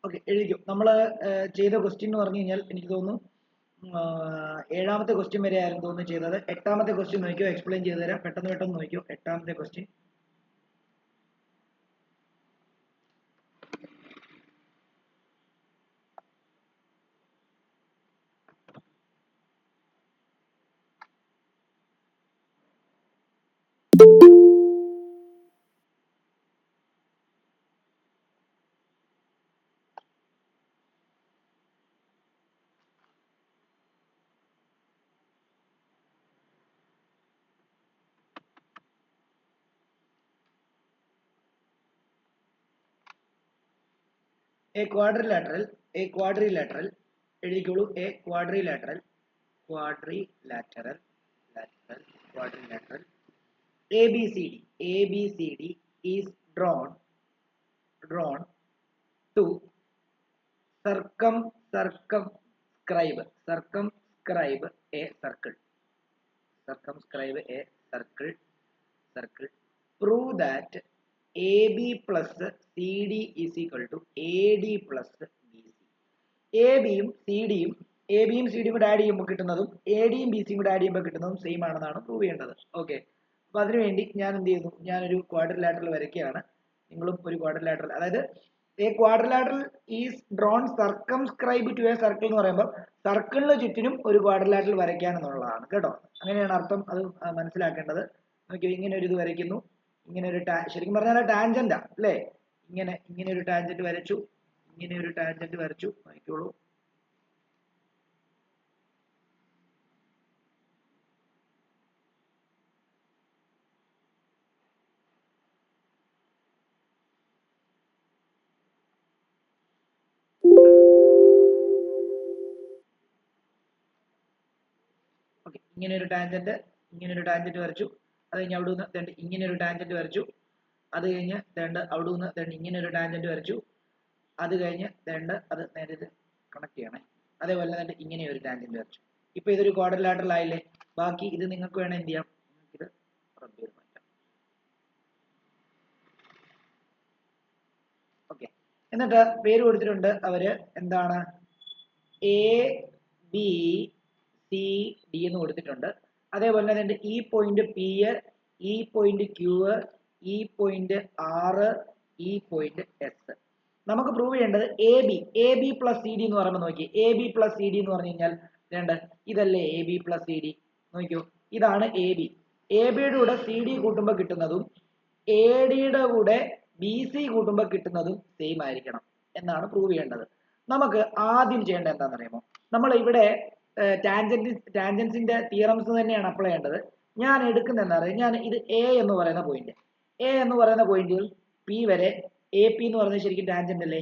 Okay, എഴുതിക്കും. നമ്മൾ ചെയ്ത question എന്ന് പറഞ്ഞു കഴിഞ്ഞാൽ എനിക്ക് തോന്നുന്നു 7ാമത്തെ ക്വസ്റ്റ്യൻ വരെ ആയിരുന്നു തോന്നുന്നു ചെയ്തത്. 8ാമത്തെ ക്വസ്റ്റ്യൻ നോക്കിയോ, എക്സ്പ്ലെയിൻ ചെയ്തു തരാം. പെട്ടെന്ന് നോക്കിയോ 8ാമത്തെ ക്വസ്റ്റ്യൻ. A quadrilateral എഴുതിക്കോളൂ. A quadrilateral ABCD is drawn to circumscribe a circle. Prove that AB plus CD is equal to AD plus BC. എബിയും സിഡിയും കൂടെ ആഡ് ചെയ്യുമ്പോൾ കിട്ടുന്നതും എഡിയും ബിസിയും കൂടെ ആഡ് ചെയ്യുമ്പോൾ കിട്ടുന്നതും സെയിം ആണെന്നാണ് പ്രൂവ് ചെയ്യേണ്ടത്. ഓക്കെ, അപ്പൊ അതിനുവേണ്ടി ഞാൻ എന്ത് ചെയ്യുന്നു, ഞാനൊരു ക്വാഡ്രിലാറ്ററൽ വരയ്ക്കുകയാണ്. നിങ്ങളും ഒരു ക്വാഡ്രിലാറ്ററൽ, അതായത് a quadrilateral is drawn circumscribe to a circle എന്ന് പറയുമ്പോൾ സർക്കിളിന് ചുറ്റിനും ഒരു ക്വാഡ്രിലാറ്ററൽ വരയ്ക്കാൻ എന്നുള്ളതാണ് കേട്ടോ. അങ്ങനെയാണ് അർത്ഥം. അത് മനസ്സിലാക്കേണ്ടത്. നോക്കിയോ, ഇങ്ങനെ ഒരു ഇത് വരയ്ക്കുന്നു. ഇങ്ങനെ ഒരു ശരിക്കും പറഞ്ഞാൽ ടാൻജന്റാ അല്ലേ. ഇങ്ങനെ ഒരു ടാൻജന്റ് വരച്ചു. നോക്കിക്കോളൂ. ഓക്കെ, ഇങ്ങനെ ഒരു ടാൻജന്റ് വരച്ചു. അത് കഴിഞ്ഞ് അവിടെ നിന്ന് ഇങ്ങനെ ഒരു ടാൻജന്റ് വരച്ചു. അത് കഴിഞ്ഞ് അവിടെ നിന്ന് ഇങ്ങനെ ഒരു ടാൻജന്റ് വരച്ചു. അത് കഴിഞ്ഞ് അത് നേരെ കണക്ട് ചെയ്യണേ. അതേപോലെ ഇങ്ങനെ ഒരു ടാൻജന്റ് വരച്ചു. ഇപ്പൊ ഇതൊരു ക്വാഡ്രിലാറ്ററൽ ആയില്ലേ. ബാക്കി ഇത് നിങ്ങൾക്ക് വേണം എന്ത് ചെയ്യാം, ഇത് റബ്ബ് ചെയ്ത് മാറ്റാം. ഓക്കെ, എന്നിട്ട് പേര് കൊടുത്തിട്ടുണ്ട് അവര് എന്താണ്, ABCD എന്ന് കൊടുത്തിട്ടുണ്ട്. അതേപോലെ തന്നെ ഈ പോയിന്റ് P, ഈ പോയിന്റ് Q, ഈ പോയിന്റ് R, ഈ പോയിന്റ് S. നമുക്ക് പ്രൂവ് ചെയ്യേണ്ടത് AB പ്ലസ് CD എന്ന് പറയുമ്പോൾ നോക്കി, AB പ്ലസ് CD എന്ന് പറഞ്ഞു കഴിഞ്ഞാൽ ഇതല്ലേ AB പ്ലസ് CD. നോക്കിയോ, ഇതാണ് ABയുടെ കൂടെ CD കൂട്ടുമ്പോൾ കിട്ടുന്നതും ADയുടെ കൂടെ BC കൂട്ടുമ്പോൾ കിട്ടുന്നതും സെയിം ആയിരിക്കണം എന്നാണ് പ്രൂവ് ചെയ്യേണ്ടത്. നമുക്ക് ആദ്യം ചെയ്യേണ്ടത് എന്താണെന്ന് അറിയാമോ, നമ്മൾ ഇവിടെ ടാൻജൻസിന്റെ തിയറംസ് തന്നെയാണ് അപ്ലൈ ചെയ്യേണ്ടത്. ഞാൻ എടുക്കുന്ന എന്താ പറയുക, ഞാൻ ഇത് A എന്ന് പറയുന്ന പോയിന്റിൽ P വരെ AP എന്ന് പറയുന്നത് ശരിക്കും ടാൻജന്റ് അല്ലേ.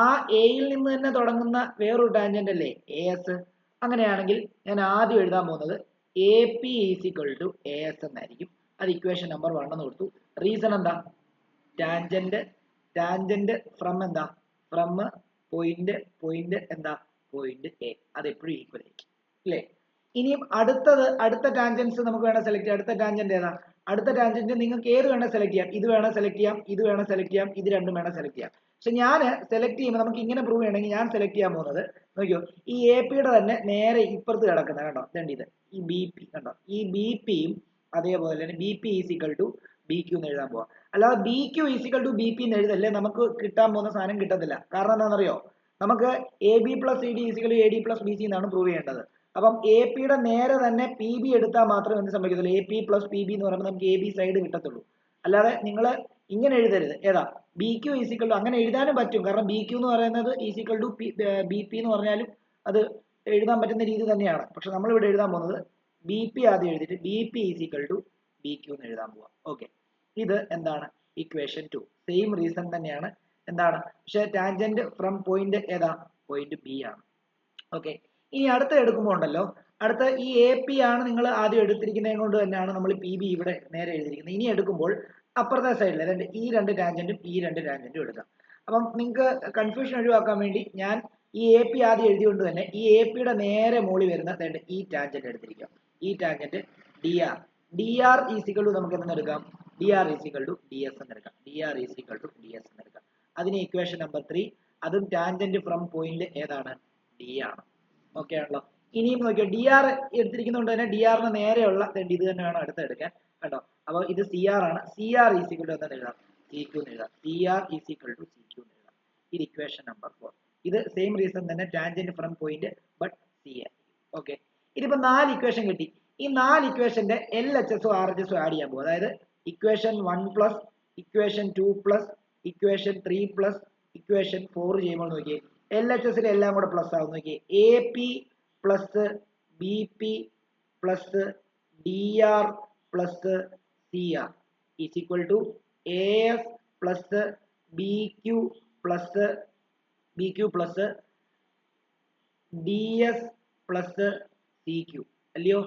ആ എയിൽ നിന്ന് തന്നെ തുടങ്ങുന്ന വേറൊരു ടാൻജന്റ് അല്ലേ AS. അങ്ങനെയാണെങ്കിൽ ഞാൻ ആദ്യം എഴുതാൻ പോകുന്നത് AP is equal to AS എന്നായിരിക്കും. അത് ഇക്വേഷൻ നമ്പർ 1 എന്ന് കൊടുത്തു. റീസൺ എന്താ, ടാൻജന്റ് ഫ്രം പോയിന്റ് A, അത് എപ്പോഴും ഈക്വൽ ആയിരിക്കും അല്ലേ. ഇനിയും അടുത്ത ടാൻജൻസ് നമുക്ക് വേണം സെലക്ട് ചെയ്യാം. അടുത്ത ടാൻജന്റ് ഏതാ, അടുത്ത ടാൻജന്റ് നിങ്ങൾക്ക് ഏത് വേണം സെലക്ട് ചെയ്യാം. ഇത് വേണം സെലക്ട് ചെയ്യാം, ഇത് വേണം സെലക്ട് ചെയ്യാം, ഇത് രണ്ടും വേണം സെലക്ട് ചെയ്യാം. പക്ഷെ ഞാൻ സെലക്ട് ചെയ്യുമ്പോൾ നമുക്ക് ഇങ്ങനെ പ്രൂവ് ചെയ്യണമെങ്കിൽ ഞാൻ സെലക്ട് ചെയ്യാൻ പോകുന്നത് നോക്കിയോ, ഈ APയുടെ തന്നെ നേരെ ഇപ്പുറത്ത് കിടക്കുന്ന കണ്ടോ, ഇത് ഈ BP കണ്ടോ, ഈ BPയും അതേപോലെ തന്നെ BP is equal to BQ എന്ന് എഴുതാൻ പോവാം. അല്ലാതെ BQ is equal to BP എന്ന് എഴുതല്ലേ, നമുക്ക് കിട്ടാൻ പോകുന്ന സാധനം കിട്ടത്തില്ല. കാരണം എന്താണെന്നറിയോ, നമുക്ക് AB plus CD is equal to AD plus BC എന്നാണ് പ്രൂവ് ചെയ്യേണ്ടത്. അപ്പം APയുടെ നേരെ തന്നെ PB എടുത്താൽ മാത്രമേ എന്ത് സംഭവിക്കത്തുള്ളൂ, AP പ്ലസ് PB എന്ന് പറയുമ്പോൾ നമുക്ക് AB സൈഡ് കിട്ടത്തുള്ളൂ. അല്ലാതെ നിങ്ങൾ ഇങ്ങനെ എഴുതരുത്. ഏതാ BQ ഈസ് ഈക്വൽ ടു, അങ്ങനെ എഴുതാനും പറ്റും. കാരണം BQ എന്ന് പറയുന്നത് ഈസ് ഈക്വൽ ടു BP എന്ന് പറഞ്ഞാലും അത് എഴുതാൻ പറ്റുന്ന രീതി തന്നെയാണ്. പക്ഷെ നമ്മൾ ഇവിടെ എഴുതാൻ പോകുന്നത് BP ആദ്യം എഴുതിയിട്ട് BP is equal to BQ എന്ന് എഴുതാൻ പോവാം. ഓക്കെ, ഇത് എന്താണ് ഇക്വേഷൻ 2. സെയിം റീസൺ തന്നെയാണ്. എന്താണ്, പക്ഷെ ടാൻജന്റ് ഫ്രം പോയിന്റ് ഏതാ, പോയിന്റ് B ആണ്. ഓക്കെ, ഇനി അടുത്ത എടുക്കുമ്പോൾ ഉണ്ടല്ലോ, അടുത്ത ഈ AP ആണ് നിങ്ങൾ ആദ്യം എടുത്തിരിക്കുന്നത് കൊണ്ട് തന്നെയാണ് നമ്മൾ PB ഇവിടെ നേരെ എഴുതിയിരിക്കുന്നത്. ഇനി എടുക്കുമ്പോൾ അപ്പുറത്തെ സൈഡിൽ ഈ രണ്ട് ടാൻജന്റും എടുക്കാം. അപ്പം നിങ്ങൾക്ക് കൺഫ്യൂഷൻ ഒഴിവാക്കാൻ വേണ്ടി ഞാൻ ഈ AP ആദ്യം എഴുതിയോണ്ട് തന്നെ ഈ APയുടെ നേരെ മുകളിൽ വരുന്ന ഈ ടാൻജന്റ് എടുത്തിരിക്കാം. ഈ tangent DR is equal to നമുക്ക് എന്തെന്ന് എടുക്കാം, DR is equal to DS എന്ന് എടുക്കാം. അതിന് ഇക്വേഷൻ നമ്പർ 3. അതും ടാൻജന്റ് ഫ്രം പോയിന്റ് ഏതാണ്? ഡി ആണ്. ഓക്കെ ആണല്ലോ. ഇനിയും നോക്കിയോ, ഡി ആർ എടുത്തിരിക്കുന്നതുകൊണ്ട് തന്നെ ഡി ആറിന് നേരെയുള്ള ഇത് തന്നെ വേണം അടുത്ത് എടുക്കാൻ കേട്ടോ. അപ്പോൾ ഇത് സി ആർ ആണ്. C R is equal to എന്താ എഴുതാം? സി ക്യൂ എന്ന് എഴുതാം. C R is equal to C Q എന്ന് എഴുതാം. ഇത് ഇക്വേഷൻ നമ്പർ 4. ഇത് സെയിം റീസൺ തന്നെ tangent from point but C R. Okay, ഇതിപ്പോ 4 ഇക്വേഷൻ കിട്ടി. ഈ 4 ഇക്വേഷന്റെ എൽ എച്ച് എസും ആർ എച്ച് എസും ആഡ് ചെയ്യാൻ പോകും. അതായത് equation 1 plus equation 2 plus equation 3 plus equation 4 ചെയ്യുമ്പോൾ നോക്കിയേ എൽ എച്ച് എസിൽ എല്ലാം കൂടെ പ്ലസ് ആവും. നോക്കിയേ A P plus B P plus D R plus C R is equal to A S plus B Q plus D S plus C Q അല്ലയോ?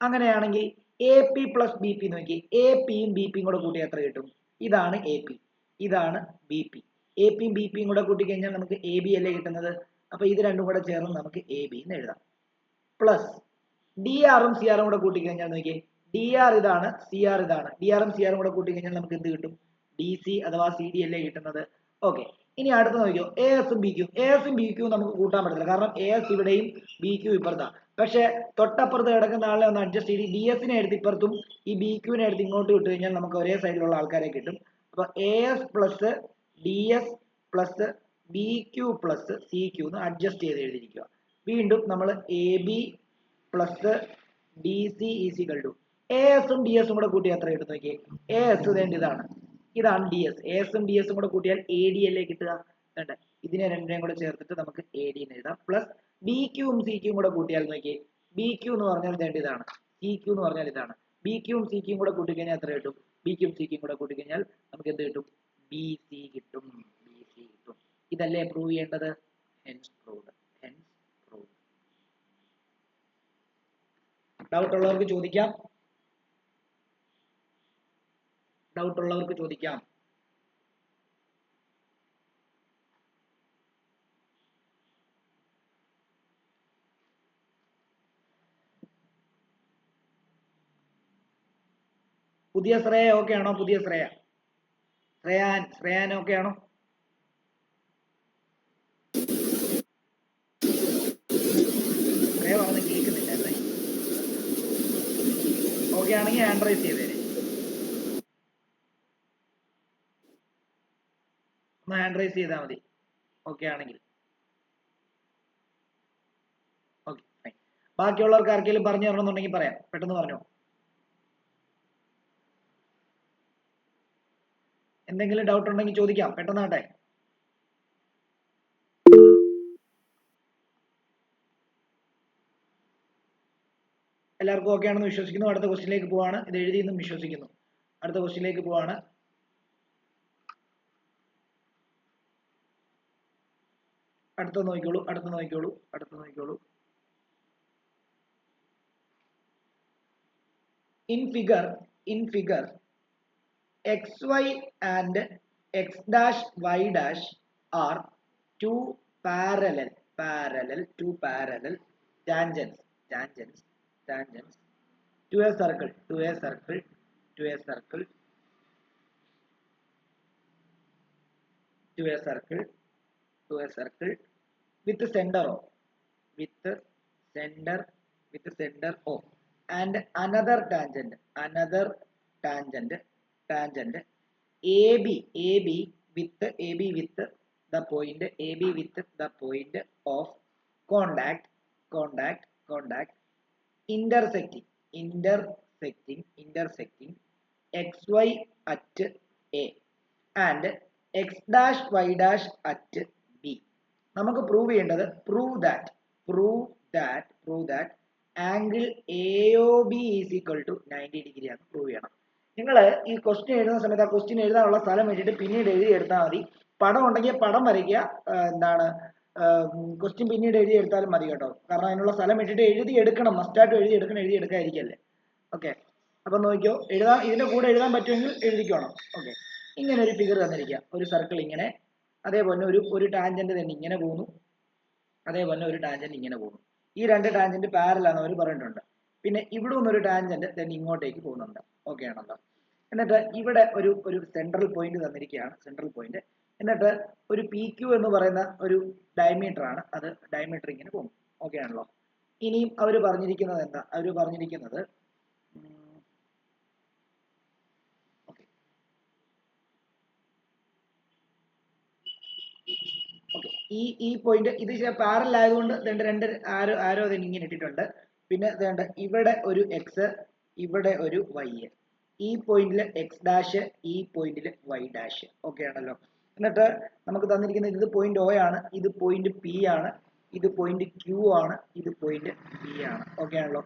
അങ്ങനെയാണെങ്കിൽ A P plus B P നോക്കി, A പിയും B പിയും കൂടെ കൂട്ടി എത്ര കിട്ടും? ഇതാണ് എ പി, ഇതാണ് ബി പി. എ പിയും ബി പിയും കൂടെ കൂട്ടി കഴിഞ്ഞാൽ നമുക്ക് എ ബി അല്ലേ കിട്ടുന്നത്. അപ്പൊ ഇത് രണ്ടും കൂടെ ചേർന്ന് നമുക്ക് എ ബി എന്ന് എഴുതാം. പ്ലസ് ഡി ആറും സി ആറും കൂടെ കൂട്ടി കഴിഞ്ഞാൽ നോക്കിയേ ഡി ആർ ഇതാണ്, സി ആർ ഇതാണ്. ഡി ആറും സി ആറും കൂടെ കൂട്ടി കഴിഞ്ഞാൽ നമുക്ക് എന്ത് കിട്ടും? ഡി സി അഥവാ സി ഡി അല്ലേ കിട്ടുന്നത്. ഓക്കെ, ഇനി അടുത്ത് നോക്കിയോ എ എസും ബി ക്യൂ. എ എസും ബി ക്യൂ നമുക്ക് കൂട്ടാൻ പറ്റില്ല, കാരണം എ എസ് ഇവിടെയും ബി ക്യൂ ഇപ്പുറത്താണ്. പക്ഷെ തൊട്ടപ്പുറത്ത് കിടക്കുന്ന ആളെ ഒന്ന് അഡ്ജസ്റ്റ് ചെയ്ത് ഡി എസിനെ എടുത്ത് ഇപ്പുറത്തും ഈ ബി ക്യൂവിനെ എടുത്ത് ഇങ്ങോട്ട് വിട്ട് കഴിഞ്ഞാൽ നമുക്ക് ഒരേ സൈഡിലുള്ള ആൾക്കാരെ കിട്ടും. അപ്പൊ A S plus D S plus B Q plus C Q എന്ന് അഡ്ജസ്റ്റ് ചെയ്ത് എഴുതിയിരിക്കുക. വീണ്ടും നമ്മൾ A B plus D C is equal to A എസും ഡി എസും കൂടെ കൂട്ടി എത്ര കിട്ടും നോക്കിയേ. എ എസ് ഇതാണ് ഡി എസ്. എ എസും ഡി എസും കൂടെ കൂട്ടിയാൽ എ ഡി അല്ലേ കിട്ടുക. ഇതിനെ രണ്ടിനെയും കൂടെ ചേർത്തിട്ട് നമുക്ക് എ ഡി എന്ന് എഴുതാം. പ്ലസ് ബി ക്യൂവും സി ക്യൂവും കൂടെ കൂട്ടിയാൽ നോക്കിയേ ബി ക്യൂ എന്ന് പറഞ്ഞാൽ ഇതാണ്, സി ക്യൂ എന്ന് പറഞ്ഞാൽ ഇതാണ്. ബി ക്യൂവും സി ക്യൂവും കൂടെ കൂട്ടിക്കഴിഞ്ഞാൽ എത്ര കിട്ടും? ബി ക്യൂവും സി ക്യൂവും കൂടെ കൂട്ടിക്കഴിഞ്ഞാൽ നമുക്ക് എന്ത് കിട്ടും? ബി സി കിട്ടും. ഇതല്ലേ പ്രൂവ് ചെയ്യേണ്ടത്? Hence proved. ഡൗട്ട് ഉള്ളവർക്ക് ചോദിക്കാം. പുതിയ ശ്രേയ ഓക്കെ ആണോ? പുതിയ ശ്രേയാൻ ഓക്കെ ആണോ? ശ്രേയ പറഞ്ഞ് കേൾക്കുന്നില്ല അല്ലേ? ഓക്കെ ആണെങ്കിൽ ഹാൻഡ് റൈസ് ചെയ്തേരെ. ഒന്ന് ഹാൻഡ് റൈസ് ചെയ്താൽ മതി ഓക്കെ ആണെങ്കിൽ. ഓക്കെ, ബാക്കിയുള്ളവർക്ക് ആർക്കെങ്കിലും പറഞ്ഞു തരണമെന്നുണ്ടെങ്കിൽ പറയാം, പെട്ടെന്ന് പറഞ്ഞോ. എന്തെങ്കിലും ഡൗട്ട് ഉണ്ടെങ്കിൽ ചോദിക്കാം, പെട്ടെന്നാട്ടെ. എല്ലാവർക്കും ഓക്കെ ആണെന്ന് വിശ്വസിക്കുന്നു. അടുത്ത ക്വസ്റ്റ്യനിലേക്ക് പോവാണ്. ഇത് എഴുതിയെന്നും വിശ്വസിക്കുന്നു. അടുത്ത ക്വസ്റ്റ്യനിലേക്ക് പോവാണ്. അടുത്ത നോക്കിക്കോളൂ. In figure xy and x dash y dash are two parallel tangents to a circle with center O and another tangent AB with the point of contact intersecting xy at A and x dash y dash at B. നമുക്ക് prove ചെയ്യേണ്ടത് prove that angle AOB is equal to 90 degree ആണ് prove ചെയ്യണം. നിങ്ങൾ ഈ question എഴുതുന്ന സമയത്ത് ആ question എഴുതാനുള്ള സ്ഥലം വെച്ചിട്ട് പിന്നീട് എഴുതി എടുത്താൽ മതി. പടം ഉണ്ടെങ്കിൽ പടം വരയ്ക്കുക, ക്വസ്റ്റ്യൻ പിന്നീട് എഴുതി എടുത്താലും മതി കേട്ടോ. കാരണം അതിനുള്ള സ്ഥലം വെച്ചിട്ട് എഴുതി എടുക്കണം, മസ്റ്റായിട്ട് എഴുതി എടുക്കാതിരിക്കല്ലേ. ഓക്കെ, അപ്പൊ നോക്കിയോ, ഇതിന്റെ കൂടെ എഴുതാൻ പറ്റുമെങ്കിൽ എഴുതിക്കോണം. ഓക്കെ, ഇങ്ങനെ ഒരു ഫിഗർ തന്നിരിക്കുക, ഒരു സർക്കിൾ ഇങ്ങനെ, അതേപോലെ ഒരു ടാൻജന്റ് തന്നെ ഇങ്ങനെ പോകുന്നു, അതേപോലെ ഒരു ടാൻജന്റ് ഇങ്ങനെ പോകുന്നു. ഈ രണ്ട് ടാൻജന്റ് പാരലൽ ആണെന്ന് അവർ പറഞ്ഞിട്ടുണ്ട്. പിന്നെ ഇവിടെ നിന്നൊരു ടാൻജന്റ് തന്നെ ഇങ്ങോട്ടേക്ക് പോകുന്നുണ്ട്. ഓക്കെ ആണല്ലോ. എന്നിട്ട് ഇവിടെ ഒരു സെൻട്രൽ പോയിന്റ് തന്നിരിക്കുകയാണ്. സെൻട്രൽ പോയിന്റ് എന്നിട്ട് ഒരു പി ക്യു എന്ന് പറയുന്ന ഒരു ഡയമീറ്റർ ആണ്, അത് ഡയമീറ്റർ ഇങ്ങനെ പോകും. ഓക്കെ ആണല്ലോ. ഇനിയും അവർ പറഞ്ഞിരിക്കുന്നത് എന്താ? അവർ പറഞ്ഞിരിക്കുന്നത് ഈ പോയിന്റ് ഇത് പാരലൽ ആയതുകൊണ്ട് രണ്ട് ആരോ അതിന് ഇങ്ങനെ ഇട്ടിട്ടുണ്ട്. പിന്നെ വേണ്ട ഇവിടെ ഒരു എക്സ്, ഇവിടെ ഒരു വൈ. ഈ പോയിന്റിൽ എക്സ് ഡാഷ്, ഈ പോയിന്റിൽ വൈ ഡാഷ്. ഓക്കെ ആണല്ലോ. എന്നിട്ട് നമുക്ക് തന്നിരിക്കുന്നത് ഇത് പോയിന്റ് ഒ ആണ്, ഇത് പോയിന്റ് പി ആണ്, ഇത് പോയിന്റ് ക്യൂ ആണ്, ഇത് പോയിന്റ് ബി ആണ്. ഓക്കെ ആണല്ലോ.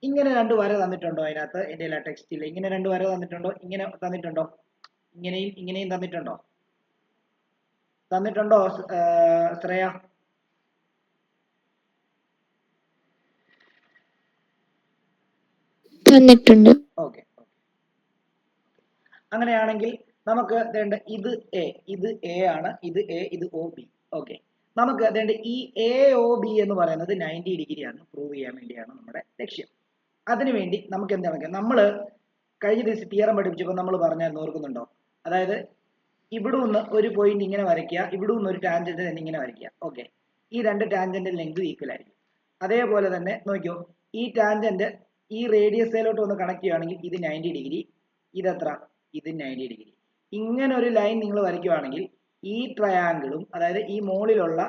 ഇങ്ങനെ രണ്ട് വര തന്നിട്ടുണ്ടോ അതിനകത്ത്? എന്റെ ടെക്സ്റ്റിൽ ഇങ്ങനെ രണ്ട് വര തന്നിട്ടുണ്ടോ? ഇങ്ങനെ തന്നിട്ടുണ്ടോ? ഇങ്ങനെയും തന്നിട്ടുണ്ടോ? തന്നിട്ടുണ്ടോ ശ്രേയ? തന്നിട്ടുണ്ട്. ഓക്കെ. അങ്ങനെയാണെങ്കിൽ നമുക്ക് വേണ്ട ഇത് എ, ഇത് എ ആണ്, ഇത് എ, ഇത് ഒ ബി. ഓക്കെ. നമുക്ക് വേണ്ട ഈ എ ഒ ബി എന്ന് പറയുന്നത് 90 ഡിഗ്രി ആണ് പ്രൂവ് ചെയ്യാൻ വേണ്ടിയാണ് നമ്മുടെ ലക്ഷ്യം. അതിനുവേണ്ടി നമുക്ക് എന്താണ്, നമ്മൾ കഴിഞ്ഞ ദിവസം തിയറം പഠിപ്പിച്ചപ്പോൾ നമ്മൾ പറഞ്ഞാൽ ഓർക്കുന്നുണ്ടോ? അതായത് ഇവിടെ നിന്ന് ഒരു പോയിന്റ് ഇങ്ങനെ വരയ്ക്കുക, ഇവിടെ നിന്ന് ഒരു ടാൻജന്റ് തന്നെ ഇങ്ങനെ വരയ്ക്കുക. ഓക്കെ. ഈ രണ്ട് ടാൻജന്റ് ലെങ്ത് ഈക്വൽ ആയിരിക്കും. അതേപോലെ തന്നെ നോക്കിയോ, ഈ ടാൻജന്റ് ഈ റേഡിയസിലോട്ട് ഒന്ന് കണക്ട് ചെയ്യുകയാണെങ്കിൽ ഇത് 90 ഡിഗ്രി, ഇതെത്ര? ഇത് 90 ഡിഗ്രി. ഇങ്ങനെ ഒരു ലൈൻ നിങ്ങൾ വരയ്ക്കുകയാണെങ്കിൽ ഈ ട്രയാങ്കിളും, അതായത് ഈ മുകളിലുള്ള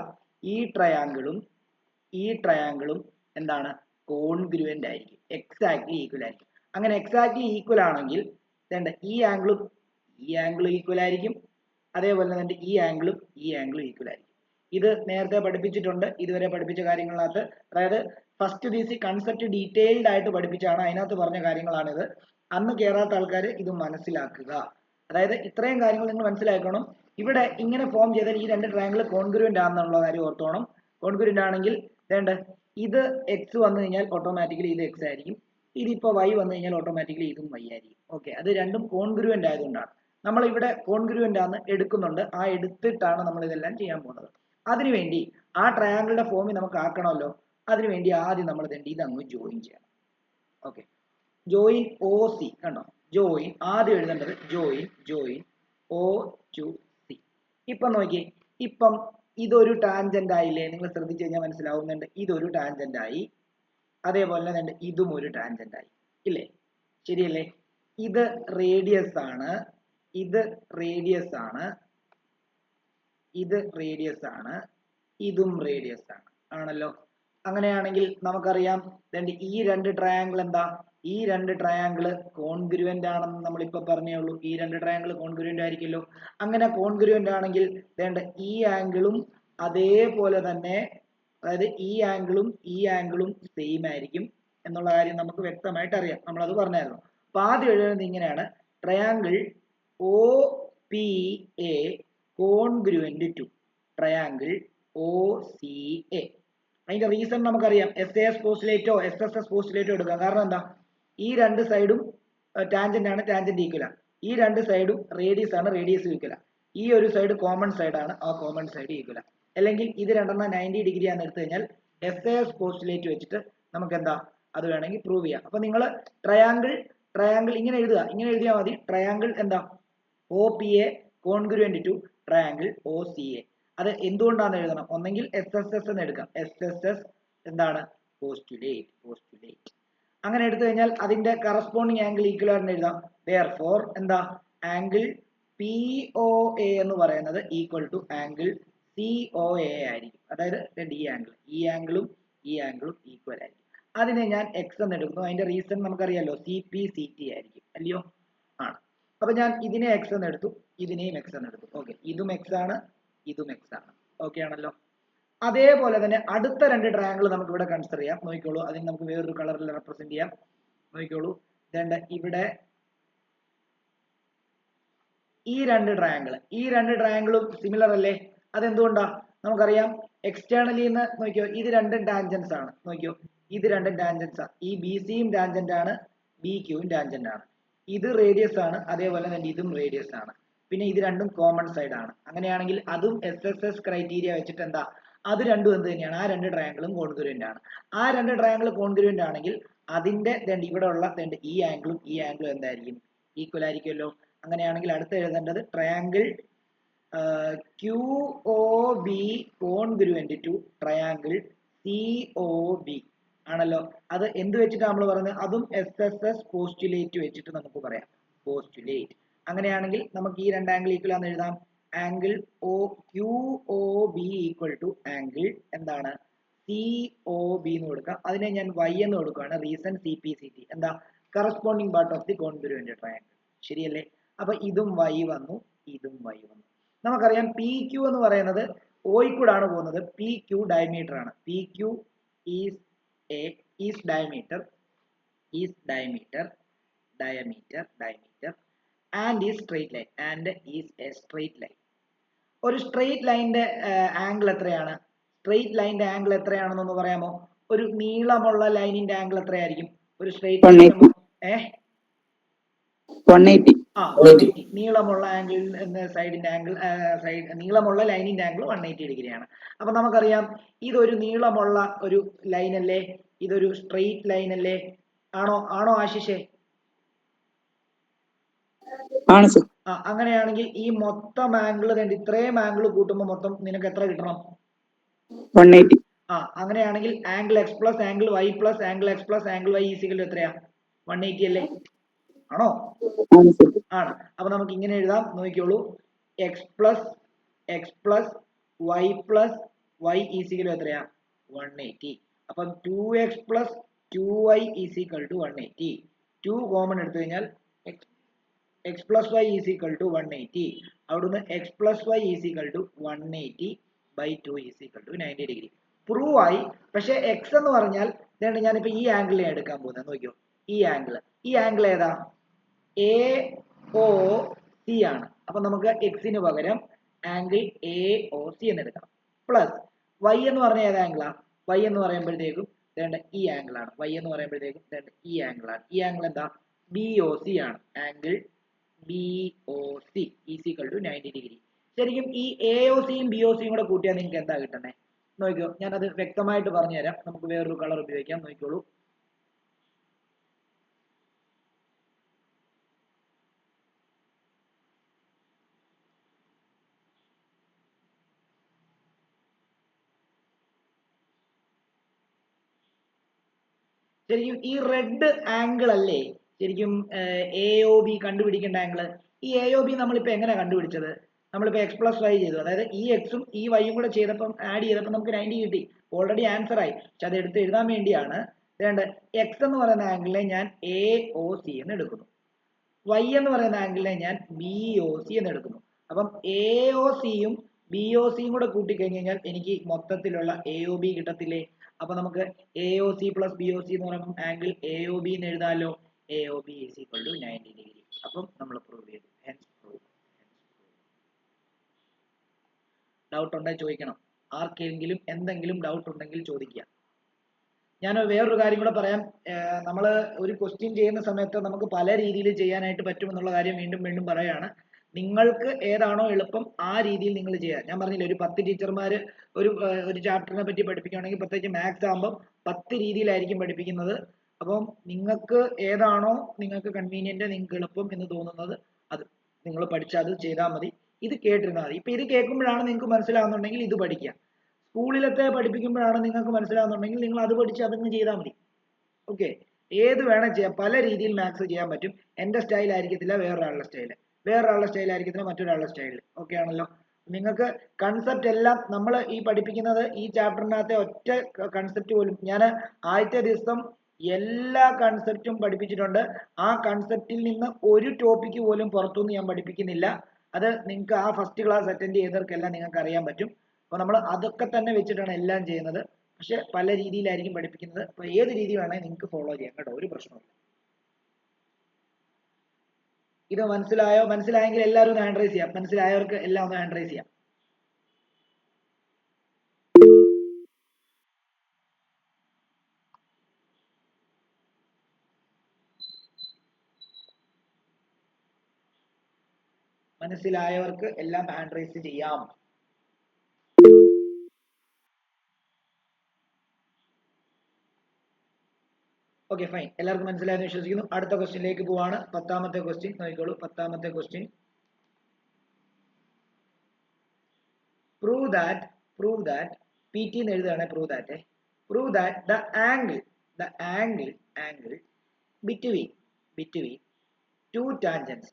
ഈ ട്രയാങ്കിളും എന്താണ്? കോൺഗ്രുവന്റ് ആയിരിക്കും, എക്സാക്ട്ലി ഈക്വൽ ആയിരിക്കും. അങ്ങനെ എക്സാക്ട്ലി ഈക്വൽ ആണെങ്കിൽ ഈ ആംഗിളും ഈക്വൽ ആയിരിക്കും. അതേപോലെ തന്നെ ഈ ആംഗിളും ഈക്വൽ ആയിരിക്കും. ഇത് നേരത്തെ പഠിപ്പിച്ചിട്ടുണ്ട്, ഇതുവരെ പഠിപ്പിച്ച കാര്യങ്ങളിനകത്ത്. അതായത് ഫസ്റ്റ് DC കൺസെപ്റ്റ് ഡീറ്റെയിൽഡ് ആയിട്ട് പഠിപ്പിച്ചാണ്, അതിനകത്ത് പറഞ്ഞ കാര്യങ്ങളാണിത്. അന്ന് കയറാത്ത ആൾക്കാർ ഇത് മനസ്സിലാക്കുക. അതായത് ഇത്രയും കാര്യങ്ങൾ നിങ്ങൾ മനസ്സിലാക്കണം. ഇവിടെ ഇങ്ങനെ ഫോം ചെയ്താൽ ഈ രണ്ട് ട്രയാങ്കിൾ കോൺഗ്രുവന്റ് ആണെന്നുള്ള കാര്യം ഓർത്തോണം. കോൺഗ്രുവന്റ് ആണെങ്കിൽ വേണ്ട ഇത് എക്സ് വന്നു കഴിഞ്ഞാൽ ഓട്ടോമാറ്റിക്കലി ഇത് എക്സ് ആയിരിക്കും, ഇതിപ്പോ വൈ വന്നു കഴിഞ്ഞാൽ ഓട്ടോമാറ്റിക്കലി ഇതും വൈ ആയിരിക്കും. ഓക്കെ. അത് രണ്ടും കോൺഗ്രുവന്റ് ആയതുകൊണ്ടാണ് നമ്മൾ ഇവിടെ കോൺഗ്രുവന്റ് ആണ് എടുക്കുന്നുണ്ട്. ആ എടുത്തിട്ടാണ് നമ്മൾ ഇതെല്ലാം ചെയ്യാൻ പോകുന്നത്. അതിനുവേണ്ടി ആ ട്രയാങ്കിളുടെ ഫോമിൽ നമുക്ക് ആക്കണമല്ലോ. അതിനുവേണ്ടി ആദ്യം നമ്മൾ ഇതങ്ങ് ജോയിൻ ചെയ്യണം. ഓക്കെ. ജോയിൻ ഒ സി കണ്ടോ? ജോയിൻ ആദ്യം എഴുതേണ്ടത് ജോയിൻ ഒ ടു സി. ഇപ്പം നോക്കിയേ, ഇപ്പം ഇതൊരു ടാൻജന്റ് ആയില്ലേ? നിങ്ങൾ ശ്രദ്ധിച്ചു കഴിഞ്ഞാൽ മനസ്സിലാവുന്നുണ്ട്, ഇതൊരു ടാൻജന്റ് ആയി. അതേപോലെ തന്നെ ഇതും ഒരു ടാൻജന്റ് ആയി, ഇല്ലേ? ശരിയല്ലേ? ഇത് റേഡിയസ് ആണ്, ഇത് റേഡിയസ് ആണ്, ഇത് റേഡിയസ് ആണ്, ഇതും റേഡിയസ് ആണ്, ആണല്ലോ. അങ്ങനെയാണെങ്കിൽ നമുക്കറിയാം ഈ രണ്ട് ട്രയാങ്കിൾ എന്താ? ഈ രണ്ട് ട്രയാങ്കിൾ കോൺഗ്രുവന്റ് ആണെന്ന് നമ്മളിപ്പോ പറഞ്ഞേ ഉള്ളൂ. ഈ രണ്ട് ട്രയാങ്കിൾ കോൺഗ്രുവന്റ് ആയിരിക്കുമല്ലോ. അങ്ങനെ കോൺഗ്രുവന്റ് ആണെങ്കിൽ ഈ ആംഗിളും അതേപോലെ തന്നെ, അതായത് ഈ ആംഗിളും സെയിം ആയിരിക്കും എന്നുള്ള കാര്യം നമുക്ക് വ്യക്തമായിട്ട് അറിയാം, നമ്മളത് പറഞ്ഞായിരുന്നു. അപ്പൊ ആദ്യം എഴുതുന്നത് ഇങ്ങനെയാണ്: triangle O P A congruent to triangle O C A. അതിന്റെ റീസൺ നമുക്കറിയാം, SAS പോസ്റ്റുലേറ്റോ SSS പോസ്റ്റുലേറ്റോ എടുക്കാം. കാരണം എന്താ? ഈ രണ്ട് സൈഡും ടാൻജന്റ് ആണ്, ടാൻജന്റ് ഈക്വല. ഈ രണ്ട് സൈഡും റേഡിയസ് ആണ്, റേഡിയസ് ഈക്വല. ഈ ഒരു സൈഡ് കോമൺ സൈഡ് ആണ്, ആ കോമൺ സൈഡ് ഈക്വല. അല്ലെങ്കിൽ ഇത് രണ്ടെണ്ണം 90 ഡിഗ്രി ആണെന്ന് എടുത്തു കഴിഞ്ഞാൽ SAS പോസ്റ്റുലേറ്റ് വെച്ചിട്ട് നമുക്ക് എന്താ അത് വേണമെങ്കിൽ പ്രൂവ് ചെയ്യാം. അപ്പൊ നിങ്ങൾ ട്രയാങ്കിൾ ഇങ്ങനെ എഴുതുക, ഇങ്ങനെ എഴുതിയാൽ മതി. ട്രയാങ്കിൾ എന്താ? OPA congruent to triangle OCA. അത് എന്തുകൊണ്ടാണെന്ന് എഴുതണം. ഒന്നെങ്കിൽ SSS എന്ന് എടുക്കാം, SSS എന്താണ്? പോസ്റ്റുലേറ്റ്. അങ്ങനെ എടുത്തു കഴിഞ്ഞാൽ അതിന്റെ കറസ്പോണ്ടിങ് ആംഗിൾ ഈക്വൽ ആണെന്ന് എഴുതാം. therefore എന്താ? ആംഗിൾ POA എന്ന് പറയുന്നത് ഈക്വൽ ടു ആംഗിൾ COA ആയിരിക്കും. അതായത് ഈ ആംഗിളും ഈക്വൽ ആയിരിക്കും. അതിനെ ഞാൻ എക്സ് എന്ന് എടുക്കുന്നു. അതിന്റെ റീസൺ നമുക്കറിയാലോ, CP/CT ആയിരിക്കും, അല്ലയോ? ആണ്. അപ്പൊ ഞാൻ ഇതിനെ എക്സ് എന്ന് എടുത്തു, ഇതിനെയും എക്സ് എന്ന് എടുത്തു. ഓക്കെ. ഇതും എക്സ് ആണ്, ഇതും എക്സ് ആണ്. ഓക്കെ ആണല്ലോ. അതേപോലെ തന്നെ അടുത്ത രണ്ട് ട്രയാങ്കിൾ നമുക്ക് ഇവിടെ കൺസിഡർ ചെയ്യാം. നോക്കിക്കോളൂ, അതിന് നമുക്ക് വേറൊരു കളറിൽ റെപ്രസെന്റ് ചെയ്യാം. നോക്കിക്കോളൂ, ഇവിടെ ഈ രണ്ട് ട്രയാങ്കിളും സിമിലർ അല്ലേ? അതെന്തുകൊണ്ടാ? നമുക്കറിയാം, എക്സ്റ്റേണലി നിന്ന് നോക്കിയോ, ഇത് രണ്ടും ടാൻജൻസ് ആണ്. നോക്കിയോ, ഇത് രണ്ടും ടാൻജൻസ് ആണ്. ഈ BCയും ടാൻജന്റ് ആണ്, BQയും ടാൻജന്റ് ആണ്. ഇത് റേഡിയസ് ആണ്, അതേപോലെ തന്നെ ഇതും റേഡിയസ് ആണ്. പിന്നെ ഇത് രണ്ടും കോമൺ സൈഡ് ആണ്. അങ്ങനെയാണെങ്കിൽ അതും SSS ക്രൈറ്റീരിയ വെച്ചിട്ട് എന്താ? അത് രണ്ടും എന്ത് തന്നെയാണ്? ആ രണ്ട് ട്രയാങ്കിളും കോൺഗ്രുവന്റ് ആണ്. ആ രണ്ട് ട്രയാങ്കിൾ കോൺഗ്രുവന്റ് ആണെങ്കിൽ അതിന്റെ ഇവിടെ ഉള്ള ഈ ആംഗിളും എന്തായിരിക്കും? ഈക്വൽ ആയിരിക്കുമല്ലോ. അങ്ങനെയാണെങ്കിൽ അടുത്ത് എഴുതേണ്ടത് triangle QOB congruent to triangle COB ആണല്ലോ. അത് എന്ത് വെച്ചിട്ടാണ് നമ്മൾ പറയുന്നത്? അതും SSS പോസ്റ്റുലേറ്റ് വെച്ചിട്ട് നമുക്ക് പറയാം. പോസ്റ്റുലേറ്റ്. അങ്ങനെയാണെങ്കിൽ നമുക്ക് ഈ രണ്ട് ആംഗിൾ ഈക്വൽ ആണെന്ന് എഴുതാം. Angle QOB equal to angle എന്താണ്? COB എന്ന് കൊടുക്കാം. അതിനെ ഞാൻ Y എന്ന് കൊടുക്കുകയാണ്. റീസൺ CPCT എന്താ? Corresponding part of the congruent triangle. ശരിയല്ലേ? അപ്പൊ ഇതും Y വന്നു, ഇതും Y വന്നു. നമുക്കറിയാം PQ എന്ന് പറയുന്നത് O കൂടാണ് പോകുന്നത്. PQ ഡയമീറ്റർ ആണ്. PQ is diameter and is straight line and is a straight line. ഒരു സ്ട്രെയിറ്റ് ലൈനിന്റെ ആംഗിൾ എത്രയാണ്? സ്ട്രെയിറ്റ് ലൈനിന്റെ ആംഗിൾ എത്രയാണെന്നൊന്ന് പറയാമോ? ഒരു നീളമുള്ള ലൈനിന്റെ ആംഗിൾ എത്രയായിരിക്കും? ഒരു സ്ട്രെയിറ്റ് ലൈൻ 180. ആ 180. നീളമുള്ള ആംഗിൾ സൈഡിന്റെ ആംഗിൾ നീളമുള്ള ലൈനിന്റെ ആംഗിൾ 180 ഡിഗ്രിയാണ്. അപ്പൊ നമുക്കറിയാം ഇതൊരു നീളമുള്ള ഒരു ലൈൻ അല്ലേ? ഇതൊരു സ്ട്രെയിറ്റ് ലൈൻ അല്ലേ? ആണോ ആശിഷേ? ആണ് സർ. അങ്ങനെയാണെങ്കിൽ ഈ മൊത്തം ആംഗിൾ ഇത്രയും ആംഗിൾ കൂട്ടുമ്പോൾ മൊത്തം നിനക്ക് എത്ര കിട്ടണം? 180. അങ്ങനെയാണെങ്കിൽ angle x plus angle y plus angle x plus angle y is equal എത്രയാ? 180 അല്ലേ? ആണോ? ആണ്. അപ്പൊ നമുക്ക് ഇങ്ങനെ എഴുതാം, നോക്കിക്കോളൂ. x പ്ലസ് y ഈസിക്കൽ എത്രയാ? 180. അപ്പം 2x plus 2y is equal to 180. 2 common എടുത്തു കഴിഞ്ഞാൽ x plus y is equal to 180. അവിടുന്ന് x plus y is equal to 180 by 2 is equal to 90 degree. Prove ആയി. പക്ഷെ x എന്ന് പറഞ്ഞാൽ ഞാനിപ്പോ ഈ ആംഗിളിനെ എടുക്കാൻ പോകുന്നത്. നോക്കിയോ, ഈ ആംഗിൾ ഏതാ? AOC ആണ്. അപ്പൊ നമുക്ക് എക്സിന് പകരം ആംഗിൾ AOC എന്ന് എടുക്കാം. പ്ലസ് y എന്ന് പറഞ്ഞ ഏത് ആംഗിളാ? y എന്ന് പറയുമ്പോഴത്തേക്കും ഈ ആംഗിൾ ആണ്. y എന്ന് പറയുമ്പോഴത്തേക്കും ഈ ആംഗിൾ ആണ്. ഈ ആംഗിൾ എന്താ? BOC ആണ്. Angle BOC is equal to 90 degree. ശരിക്കും ഈ AOCയും BOCയും കൂടെ കൂട്ടിയാൽ നിങ്ങൾക്ക് എന്താ കിട്ടണേ? നോക്കിയോ, ഞാനത് വ്യക്തമായിട്ട് പറഞ്ഞുതരാം. നമുക്ക് വേറൊരു കളർ ഉപയോഗിക്കാം. നോക്കിക്കോളൂ. ശരിക്കും ഈ റെഡ് ആംഗിൾ അല്ലേ ശരിക്കും AOB കണ്ടുപിടിക്കേണ്ട ആംഗിൾ? ഈ AOB നമ്മളിപ്പോ എങ്ങനെ കണ്ടുപിടിച്ചത്? നമ്മളിപ്പോ x പ്ലസ് വൈ ചെയ്തു. അതായത് ഈ എക്സും ഈ വൈയും കൂടെ ചെയ്തപ്പം ആഡ് ചെയ്തപ്പോൾ നമുക്ക് 90 കിട്ടി. ഓൾറെഡി ആൻസർ ആയി. പക്ഷെ അത് എടുത്ത് എഴുതാൻ വേണ്ടിയാണ് x എന്ന് പറയുന്ന ആംഗിളിനെ ഞാൻ AOC എന്ന് എടുക്കുന്നു. y എന്ന് പറയുന്ന ആംഗിളിനെ ഞാൻ BOC എന്ന് എടുക്കുന്നു. അപ്പം AOCയും BOCയും കൂടെ കൂട്ടിക്കഴിഞ്ഞ് കഴിഞ്ഞാൽ എനിക്ക് മൊത്തത്തിലുള്ള AOB കിട്ടത്തില്ലേ? അപ്പൊ നമുക്ക് AOC പ്ലസ് BOC എന്ന് പറയുമ്പോൾ ആംഗിൾ AOB എന്ന് എഴുതാമല്ലോ. AOB is equal to 90 degree. അപ്പം നമ്മൾ പ്രൂവ് ചെയ്തു. ഡൗട്ട് ഉണ്ടെങ്കിൽ ചോദിക്കണം. ആർക്കെങ്കിലും എന്തെങ്കിലും ഡൗട്ട് ഉണ്ടെങ്കിൽ ചോദിക്കുക. ഞാൻ വേറൊരു കാര്യം കൂടെ പറയാം. നമ്മൾ ഒരു ക്വസ്റ്റ്യൻ ചെയ്യുന്ന സമയത്ത് നമുക്ക് പല രീതിയിൽ ചെയ്യാനായിട്ട് പറ്റുമെന്നുള്ള കാര്യം വീണ്ടും വീണ്ടും പറയാണ്. നിങ്ങൾക്ക് ഏതാണോ എളുപ്പം ആ രീതിയിൽ നിങ്ങൾ ചെയ്യുക. ഞാൻ പറഞ്ഞില്ല, ഒരു 10 ടീച്ചർമാർ ഒരു ചാപ്റ്ററിനെ പറ്റി പഠിപ്പിക്കുകയാണെങ്കിൽ പ്രത്യേകിച്ച് മാത്സ് ആകുമ്പോൾ 10 രീതിയിലായിരിക്കും പഠിപ്പിക്കുന്നത്. അപ്പം നിങ്ങൾക്ക് ഏതാണോ നിങ്ങൾക്ക് കൺവീനിയന്റ്, നിങ്ങൾക്ക് എളുപ്പം എന്ന് തോന്നുന്നത് അത് നിങ്ങൾ പഠിച്ചാൽ അത് ചെയ്താൽ മതി. ഇത് കേട്ടിരുന്നാൽ മതി. ഇപ്പൊ ഇത് കേൾക്കുമ്പോഴാണ് നിങ്ങൾക്ക് മനസ്സിലാവുന്നുണ്ടെങ്കിൽ ഇത് പഠിക്കുക. സ്കൂളിലത്തെ പഠിപ്പിക്കുമ്പോഴാണ് നിങ്ങൾക്ക് മനസ്സിലാവുന്നുണ്ടെങ്കിൽ നിങ്ങൾ അത് പഠിച്ച് അതങ്ങ് ചെയ്താൽ മതി. ഓക്കെ, ഏത് വേണം ചെയ്യാം. പല രീതിയിൽ മാത്സ് ചെയ്യാൻ പറ്റും. എൻ്റെ സ്റ്റൈൽ ആയിരിക്കത്തില്ല വേറൊരാളുടെ സ്റ്റൈൽ, വേറൊരാളുടെ സ്റ്റൈൽ ആയിരിക്കത്തില്ല മറ്റൊരാളുടെ സ്റ്റൈൽ. ഓക്കെ ആണല്ലോ? നിങ്ങൾക്ക് കൺസെപ്റ്റ് എല്ലാം നമ്മൾ ഈ പഠിപ്പിക്കുന്നത് ഈ ചാപ്റ്ററിനകത്തെ ഒറ്റ കൺസെപ്റ്റ് പോലും ഞാൻ ആദ്യത്തെ ദിവസം എല്ലാ കൺസെപ്റ്റും പഠിപ്പിച്ചിട്ടുണ്ട്. ആ കൺസെപ്റ്റിൽ നിന്ന് ഒരു ടോപ്പിക്ക് പോലും പുറത്തുനിന്ന് ഞാൻ പഠിപ്പിക്കുന്നില്ല. അത് നിങ്ങൾക്ക് ആ ഫസ്റ്റ് ക്ലാസ് അറ്റൻഡ് ചെയ്തവർക്കെല്ലാം നിങ്ങൾക്ക് അറിയാൻ പറ്റും. അപ്പൊ നമ്മൾ അതൊക്കെ തന്നെ വെച്ചിട്ടാണ് എല്ലാം ചെയ്യുന്നത്. പക്ഷെ പല രീതിയിലായിരിക്കും പഠിപ്പിക്കുന്നത്. അപ്പൊ ഏത് രീതി വേണമെങ്കിൽ നിങ്ങൾക്ക് ഫോളോ ചെയ്യാം കേട്ടോ, ഒരു പ്രശ്നമില്ല. ഇത് മനസ്സിലായോ? മനസ്സിലായെങ്കിൽ എല്ലാവരും ഒന്ന് ഹാൻഡ് റൈസ് ചെയ്യാം. മനസ്സിലായവർക്ക് എല്ലാം ഒന്ന് ഹാൻഡ് റൈസ് ചെയ്യാം. മനസ്സിലായവർക്ക് എല്ലാം ഹാൻഡ് റൈസ് ചെയ്യാം. Okay, fine. എല്ലാവർക്കും മനസ്സിലായെന്ന് വിശ്വസിക്കുന്നു. അടുത്ത ക്വസ്റ്റ്യനിലേക്ക് പോവാണ്. 10ാമത്തെ ക്വസ്റ്റ്യൻ നോക്കിക്കോളൂ. 10ാമത്തെ ക്വസ്റ്റ്യൻ prove that PT എന്ന് എഴുതുകയാണ് prove that the angle between two tangents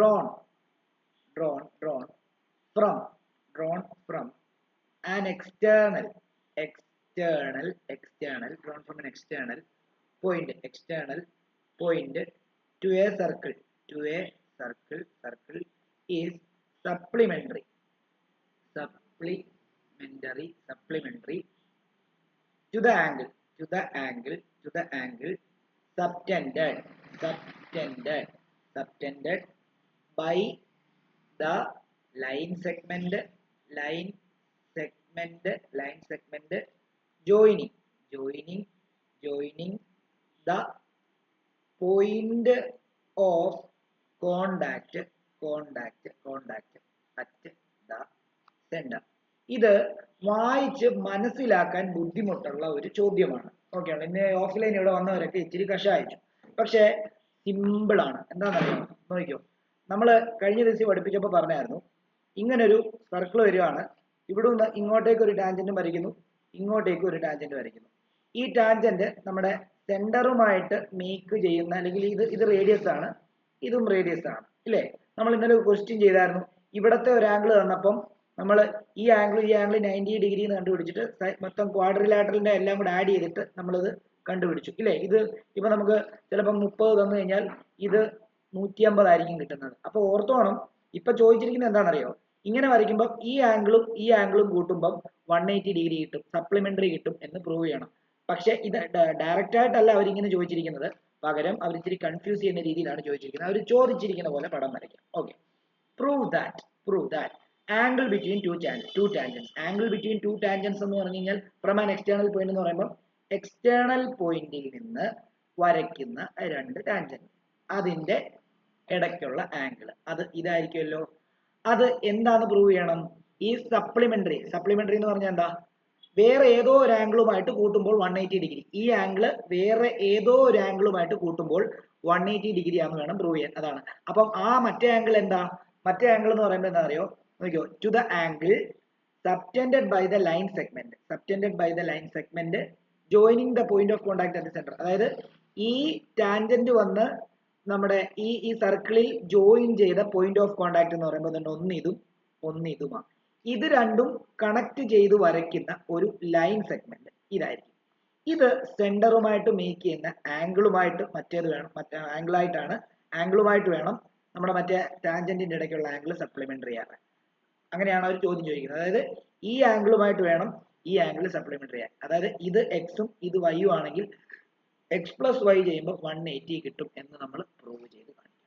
drawn from an external drawn from an external point to a circle is supplementary to the angle subtended by the line segment joining the point of contact at the center. ഇത് വായിച്ച് മനസ്സിലാക്കാൻ ബുദ്ധിമുട്ടുള്ള ഒരു ചോദ്യമാണ്. Okay ആണ്. ഇന്ന് offline ഇവിടെ വന്നവരൊക്കെ ഇച്ചിരി കഷായിച്ചു, പക്ഷേ സിമ്പിൾ ആണ്. എന്താണെന്നറിയാമോ? നോക്കിക്കോ, നമ്മൾ കഴിഞ്ഞ ദിവസം പഠിപ്പിച്ചപ്പോൾ പറഞ്ഞായിരുന്നു, ഇങ്ങനൊരു സർക്കിൾ വരികയാണ്, ഇവിടെ നിന്ന് ഇങ്ങോട്ടേക്ക് ഒരു ടാൻജന്റ് വരയ്ക്കുന്നു, ഇങ്ങോട്ടേക്ക് ഒരു ടാൻജന്റ് വരയ്ക്കുന്നു. ഈ ടാൻജന്റ് നമ്മുടെ സെന്ററുമായിട്ട് മേക്ക് ചെയ്യുന്ന, അല്ലെങ്കിൽ ഇത് റേഡിയസ് ആണ്, ഇതും റേഡിയസ് ആണ്, ഇല്ലേ? നമ്മൾ ഇന്നലെ ക്വസ്റ്റ്യൻ ചെയ്തായിരുന്നു, ഇവിടത്തെ ഒരു ആംഗിൾ തന്നപ്പം നമ്മൾ ഈ ആംഗിൾ 90 ഡിഗ്രി എന്ന് കണ്ടുപിടിച്ചിട്ട് മൊത്തം ക്വാഡ്രിലാറ്ററലിന്റെ എല്ലാം കൂടെ ആഡ് ചെയ്തിട്ട് നമ്മളിത് കണ്ടുപിടിച്ചു, ഇല്ലേ? ഇത് ഇപ്പൊ നമുക്ക് ചിലപ്പോൾ 30 തന്നു കഴിഞ്ഞാൽ ഇത് 150 ആയിരിക്കും കിട്ടുന്നത്. അപ്പൊ ഓർത്തോണം, ഇപ്പൊ ചോദിച്ചിരിക്കുന്നത് എന്താണെന്നറിയോ? ഇങ്ങനെ വരയ്ക്കുമ്പോൾ ഈ ആംഗിളും കൂട്ടുമ്പോൾ 180 ഡിഗ്രി കിട്ടും, സപ്ലിമെന്ററി കിട്ടും എന്ന് പ്രൂവ് ചെയ്യണം. പക്ഷെ ഇത് ഡയറക്റ്റ് ആയിട്ടല്ല അവരിങ്ങനെ ചോദിച്ചിരിക്കുന്നത്, പകരം അവർ ഇച്ചിരി കൺഫ്യൂസ് ചെയ്യുന്ന രീതിയിലാണ് ചോദിച്ചിരിക്കുന്നത്. അവർ ചോദിച്ചിരിക്കുന്ന പോലെ പടം വരയ്ക്കാം. Okay, prove that angle between two tangents. Angle between two tangents എന്ന് പറഞ്ഞു കഴിഞ്ഞാൽ ഫ്രം ആൻ എക്സ്റ്റേണൽ പോയിന്റ് എന്ന് പറയുമ്പോൾ എക്സ്റ്റേണൽ പോയിന്റിൽ നിന്ന് വരയ്ക്കുന്ന രണ്ട് ടാൻജന്റ്, അതിന്റെ ഇടയ്ക്കുള്ള ആംഗിൾ അത് ഇതായിരിക്കുമല്ലോ. അത് എന്താന്ന് പ്രൂവ് ചെയ്യണം? ഈ സപ്ലിമെന്ററി എന്ന് പറഞ്ഞാൽ എന്താ? വേറെ ഏതോ ഒരു ആംഗിളുമായിട്ട് കൂട്ടുമ്പോൾ 180 ഡിഗ്രി. ഈ ആംഗിള് വേറെ ഏതോ ഒരു ആംഗിളുമായിട്ട് കൂട്ടുമ്പോൾ 180 ഡിഗ്രി ആണെന്ന് വേണം പ്രൂവ് ചെയ്യാൻ. അതാണ്. അപ്പം ആ മറ്റേ ആംഗിൾ എന്താ? മറ്റേ ആംഗിൾ എന്ന് പറയുമ്പോൾ എന്താ അറിയോ? നോക്കിയോ, to the angle subtended by the line segment joining the point of contact at the centre. അതായത് ഈ ടാൻജന്റ് വന്ന് നമ്മുടെ ഈ സർക്കിളിൽ ജോയിൻ ചെയ്ത പോയിന്റ് ഓഫ് കോണ്ടാക്ട് എന്ന് പറയുമ്പോൾ തന്നെ ഒന്ന് ഇതുമാണ്. ഇത് രണ്ടും കണക്ട് ചെയ്ത് വരയ്ക്കുന്ന ഒരു ലൈൻ സെഗ്മെന്റ് ഇതായിരിക്കും. ഇത് സെന്ററുമായിട്ട് മേക്ക് ചെയ്യുന്ന ആംഗിളുമായിട്ട് ആംഗിളുമായിട്ട് വേണം നമ്മുടെ മറ്റേ ടാൻജന്റിന്റെ ഇടയ്ക്കുള്ള ആംഗിൾ സപ്ലിമെന്ററി ആകാൻ. അങ്ങനെയാണ് അവർ ചോദ്യം ചോദിക്കുന്നത്. അതായത് ഈ ആംഗിളുമായിട്ട് വേണം ഈ ആംഗിൾ സപ്ലിമെന്ററി ആകാൻ. അതായത് ഇത് എക്സും ഇത് വൈയും ആണെങ്കിൽ എക്സ് പ്ലസ് വൈ ചെയ്യുമ്പോൾ 180 കിട്ടും എന്ന് നമ്മൾ പ്രൂവ് ചെയ്ത് കാണിക്കണം.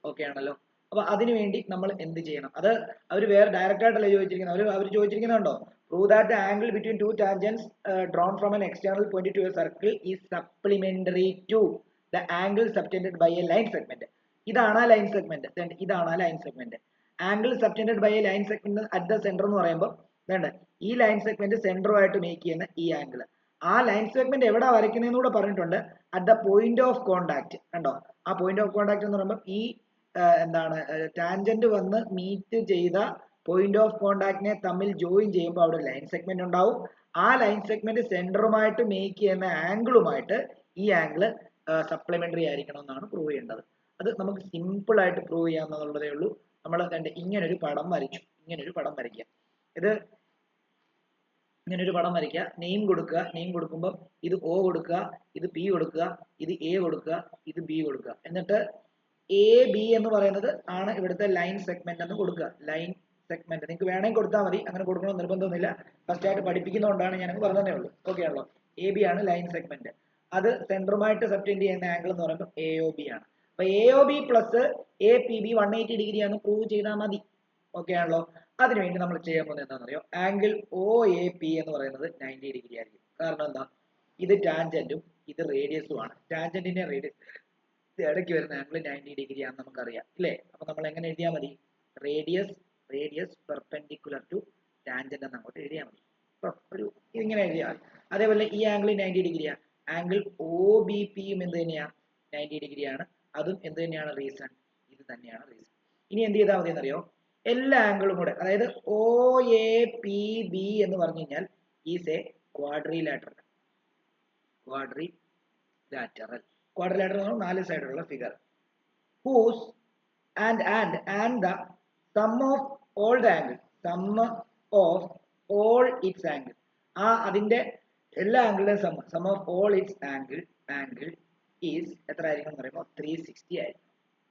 ഓക്കെ ആണല്ലോ. അപ്പൊ അതിനുവേണ്ടി നമ്മൾ എന്ത് ചെയ്യണം? അത് അവർ വേറെ ഡയറക്റ്റ് ആയിട്ടല്ല ചോദിച്ചിരിക്കുന്നത്. അവർ ചോദിച്ചിരിക്കുന്നുണ്ടോ? Prove that the angle between two tangents drawn from an external point to a circle is supplementary to the angle subtended by a line segment. ഇതാണ് ആ line segment. Angle subtended by a line segment at the centre എന്ന് പറയുമ്പോൾ വേണ്ട, ഈ line segment സെന്ററുമായിട്ട് make ചെയ്യുന്ന ഈ angle, ആ line segment എവിടെ വരയ്ക്കുന്നതെന്ന് കൂടെ പറഞ്ഞിട്ടുണ്ട്. At the point of contact. കണ്ടോ, ആ പോയിന്റ് ഓഫ് കോണ്ടാക്ട് എന്ന് പറയുമ്പോൾ ഈ എന്താണ് ടാൻജന്റ് വന്ന് മീറ്റ് ചെയ്ത പോയിന്റ് ഓഫ് കോണ്ടാക്ടിനെ തമ്മിൽ ജോയിൻ ചെയ്യുമ്പോൾ അവിടെ ലൈൻ സെഗ്മെന്റ് ഉണ്ടാവും. ആ ലൈൻ സെഗ്മെന്റ് സെന്ററുമായിട്ട് മേക്ക് ചെയ്യുന്ന ആംഗിളുമായിട്ട് ഈ ആംഗിള് സപ്ലിമെന്ററി ആയിരിക്കണം എന്നാണ് പ്രൂവ് ചെയ്യേണ്ടത്. അത് നമുക്ക് സിമ്പിൾ ആയിട്ട് പ്രൂവ് ചെയ്യാവുന്നതേ ഉള്ളൂ. നമ്മൾ ഇങ്ങനൊരു പടം വരയ്ക്കുക. ഇത് ഇങ്ങനൊരു പടം വരയ്ക്കുക, നെയിം കൊടുക്കുക. നെയിം കൊടുക്കുമ്പോൾ ഇത് O കൊടുക്കുക, ഇത് P കൊടുക്കുക, ഇത് A കൊടുക്കുക, ഇത് B കൊടുക്കുക. എന്നിട്ട് AB എന്ന് പറയുന്നത് ആണ് ഇവിടുത്തെ ലൈൻ സെഗ്മെന്റ് എന്ന് കൊടുക്കുക. ലൈൻ സെഗ്മെന്റ് നിങ്ങൾക്ക് വേണമെങ്കിൽ കൊടുത്താൽ മതി, അങ്ങനെ കൊടുക്കണമെന്ന് നിർബന്ധമൊന്നുമില്ല. ഫസ്റ്റ് ആയിട്ട് പഠിപ്പിക്കുന്നതുകൊണ്ടാണ് ഞാൻ പറഞ്ഞതേ ഉള്ളൂ. ഓക്കെ ആണല്ലോ. AB ആണ് ലൈൻ സെഗ്മെന്റ്. അത് സെന്ററുമായിട്ട് സബ്റ്റെൻഡ് ചെയ്യുന്ന ആംഗിൾ എന്ന് പറയുമ്പോൾ AOB ആണ്. അപ്പൊ AOB പ്ലസ് APB 180 ഡിഗ്രി ആണ് പ്രൂവ് ചെയ്താൽ മതി. ഓക്കെ ആണല്ലോ. അതിനുവേണ്ടി നമ്മൾ ചെയ്യാൻ പോകുന്നത് എന്താണെന്നറിയോ? ആംഗിൾ OAP എന്ന് പറയുന്നത് 90 ഡിഗ്രി ആയിരിക്കും. കാരണം എന്താ? ഇത് ടാൻജന്റും ഇത് റേഡിയസും ആണ്. ടാൻജന്റിന്റെ റേഡിയസ് ഇടയ്ക്ക് വരുന്ന ആംഗിൾ 90 ഡിഗ്രി ആണെന്ന് നമുക്കറിയാം, ഇല്ലേ? അപ്പൊ നമ്മൾ എങ്ങനെ എഴുതിയാൽ മതി? റേഡിയസ് പെർപെൻഡിക്കുലർ ടു ടാൻജന്റ് എന്ന് അങ്ങോട്ട് എഴുതിയാൽ മതി. ഒരു ഇങ്ങനെ എഴുതിയാൽ. അതേപോലെ ഈ ആംഗിൾ 90 ഡിഗ്രിയാണ്. ആംഗിൾ OBP എന്ത് തന്നെയാ? 90 ഡിഗ്രിയാണ്. അതും എന്ത് തന്നെയാണ് റീസൺ? ഇത് തന്നെയാണ് റീസൺ. ഇനി എന്ത് ചെയ്താൽ മതി എന്നറിയോ, എല്ലാ ആംഗിളും കൂടെ, അതായത് ഒ എ പി ബി എന്ന് പറഞ്ഞു കഴിഞ്ഞാൽ ഈസ് എ ക്വാഡ്രിലാറ്ററൽ. ക്വാഡ്രിലാറ്ററൽ എന്ന് പറഞ്ഞാൽ 4 സൈഡുള്ള figure. whose and the sum of all the angle, sum of all its angle, അതിന്റെ എല്ലാ ആംഗിളിന്റെയും sum of all its angle is എത്ര ആയിരിക്കും എന്ന് പറയുമ്പോൾ 360 ആയിരിക്കും.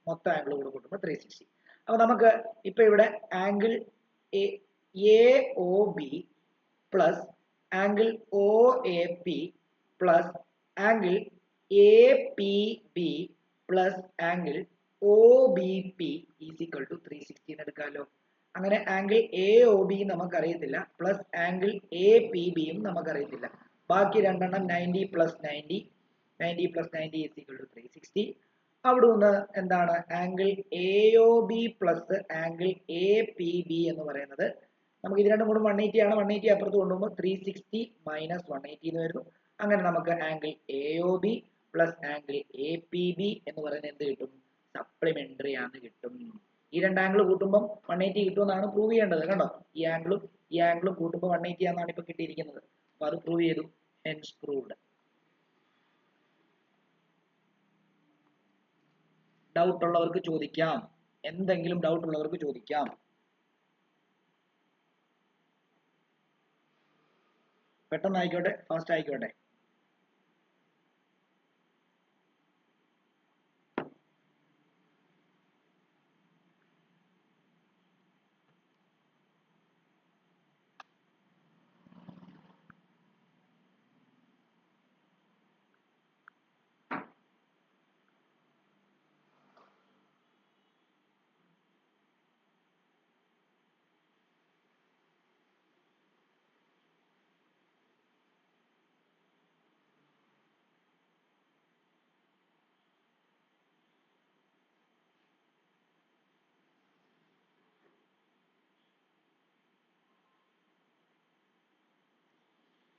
മൊത്തം ആംഗിൾ കൂടെ കൂട്ടുമ്പോൾ 360. അപ്പോൾ നമുക്ക് ഇപ്പൊ ഇവിടെ angle A O B plus angle O A P plus angle A P B plus angle O B P is equal to 360 എന്ന് എടുക്കാമല്ലോ. അങ്ങനെ ആംഗിൾ എ ഒ ബി നമുക്കറിയത്തില്ല, പ്ലസ് ആംഗിൾ എ പി ബിയും നമുക്കറിയത്തില്ല. ബാക്കി രണ്ടെണ്ണം 90 പ്ലസ് 90 ഈസ് ഈക്വൽ ടു 360. അവിടെ നിന്ന് എന്താണ് angle A O B plus angle A P B എന്ന് പറയുന്നത്, നമുക്ക് ഇത് രണ്ടും കൂടെ 180 ആണ്. 180 അപ്പുറത്ത് കൊണ്ടുപോകുമ്പോൾ 360 മൈനസ് 180 എന്ന് വരുന്നു. അങ്ങനെ നമുക്ക് angle A O B plus angle A P B എന്ന് പറയുന്നത് എന്ത് കിട്ടും? സപ്ലിമെന്ററി ആണ് കിട്ടും. ഈ രണ്ട് ആംഗിൾ കൂട്ടുമ്പോൾ 180 കിട്ടുമെന്നാണ് പ്രൂവ് ചെയ്യേണ്ടത്. കണ്ടോ, ഈ ആംഗിളും കൂട്ടുമ്പോൾ 180 ആണെന്നാണ് ഇപ്പൊ കിട്ടിയിരിക്കുന്നത്. അപ്പൊ അത് പ്രൂവ് ചെയ്തു. Hence proved. ഡൗട്ട് ഉള്ളവർക്ക് ചോദിക്കാം, എന്തെങ്കിലും ഡൗട്ട് ഉള്ളവർക്ക് ചോദിക്കാം. പെട്ടെന്ന് ആയിക്കോട്ടെ, ഫാസ്റ്റ് ആയിക്കോട്ടെ.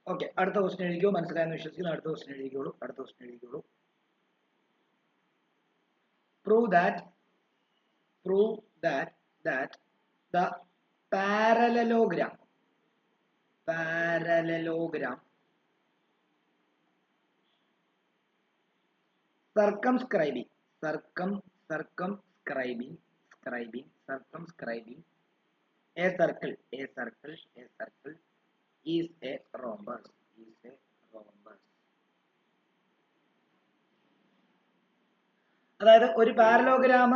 ഓക്കെ, അടുത്ത ക്വസ്റ്റ്യൻ എഴുതിക്കോ. മനസ്സിലായെന്ന് വിശ്വസിക്കുന്നു. അടുത്ത question എഴുതിക്കോളൂ. Prove that the parallelogram circumscribing a circle is a rhombus. അതായത് ഒരു പാരലോഗ്രാം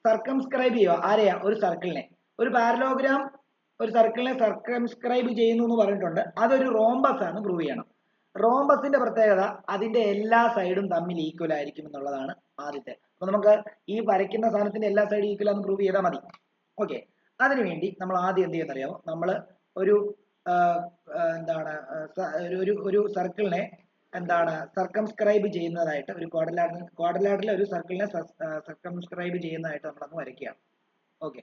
സർക്കംസ്ക്രൈബ് ചെയ്യുക ആരെയാ? ഒരു സർക്കിളിനെ. ഒരു സർക്കിളിനെ സർക്കംസ്ക്രൈബ് ചെയ്യുന്നു എന്ന് പറഞ്ഞിട്ടുണ്ട്. അതൊരു റോംബസ് ആണ് പ്രൂവ് ചെയ്യണം. റോംബസിന്റെ പ്രത്യേകത അതിന്റെ എല്ലാ സൈഡും തമ്മിൽ ഈക്വൽ ആയിരിക്കും എന്നുള്ളതാണ് ആദ്യത്തെ. അപ്പൊ നമുക്ക് ഈ വരയ്ക്കുന്ന സാധനത്തിന്റെ എല്ലാ സൈഡും ഈക്വൽ ആണെന്ന് പ്രൂവ് ചെയ്താൽ മതി. ഓക്കെ, അതിനുവേണ്ടി നമ്മൾ ആദ്യം എന്ത് ചെയ്യുന്നറിയാമോ? നമ്മൾ ഒരു ഒരു സർക്കിളിനെ സർക്കംസ്ക്രൈബ് ചെയ്യുന്നതായിട്ട്, ഒരു ക്വാഡ്രിലാറ്ററൽ ഒരു സർക്കിളിനെ സർക്കംസ്ക്രൈബ് ചെയ്യുന്നതായിട്ട് നമ്മളങ്ങ് വരയ്ക്കുകയാണ്. ഓക്കെ,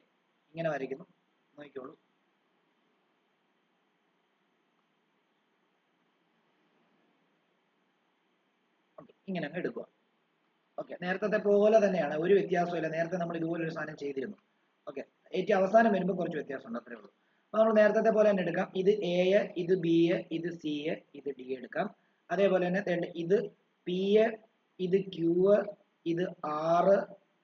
ഇങ്ങനെ വരയ്ക്കുന്നു, നോക്കിക്കോളൂ. ഇങ്ങനെ അങ്ങ് എടുക്കുക. ഓക്കെ, നേരത്തെ പോലെ തന്നെയാണ്, ഒരു വ്യത്യാസമില്ല. നേരത്തെ നമ്മൾ ഇതുപോലെ ഒരു സാധനം ചെയ്തിരുന്നു. ഓക്കെ, ഏറ്റവും അവസാനം വരുമ്പോൾ കുറച്ച് വ്യത്യാസമുണ്ട്, അത്രേ ഉള്ളൂ. അപ്പൊ നമ്മൾ നേരത്തെ പോലെ തന്നെ എടുക്കാം. ഇത് എ, ഇത് ബി, ഇത് സി, ഇത് ഡി എടുക്കാം. അതേപോലെ തന്നെ ഇത് പി, ഇത് ക്യൂ, ഇത് ആർ,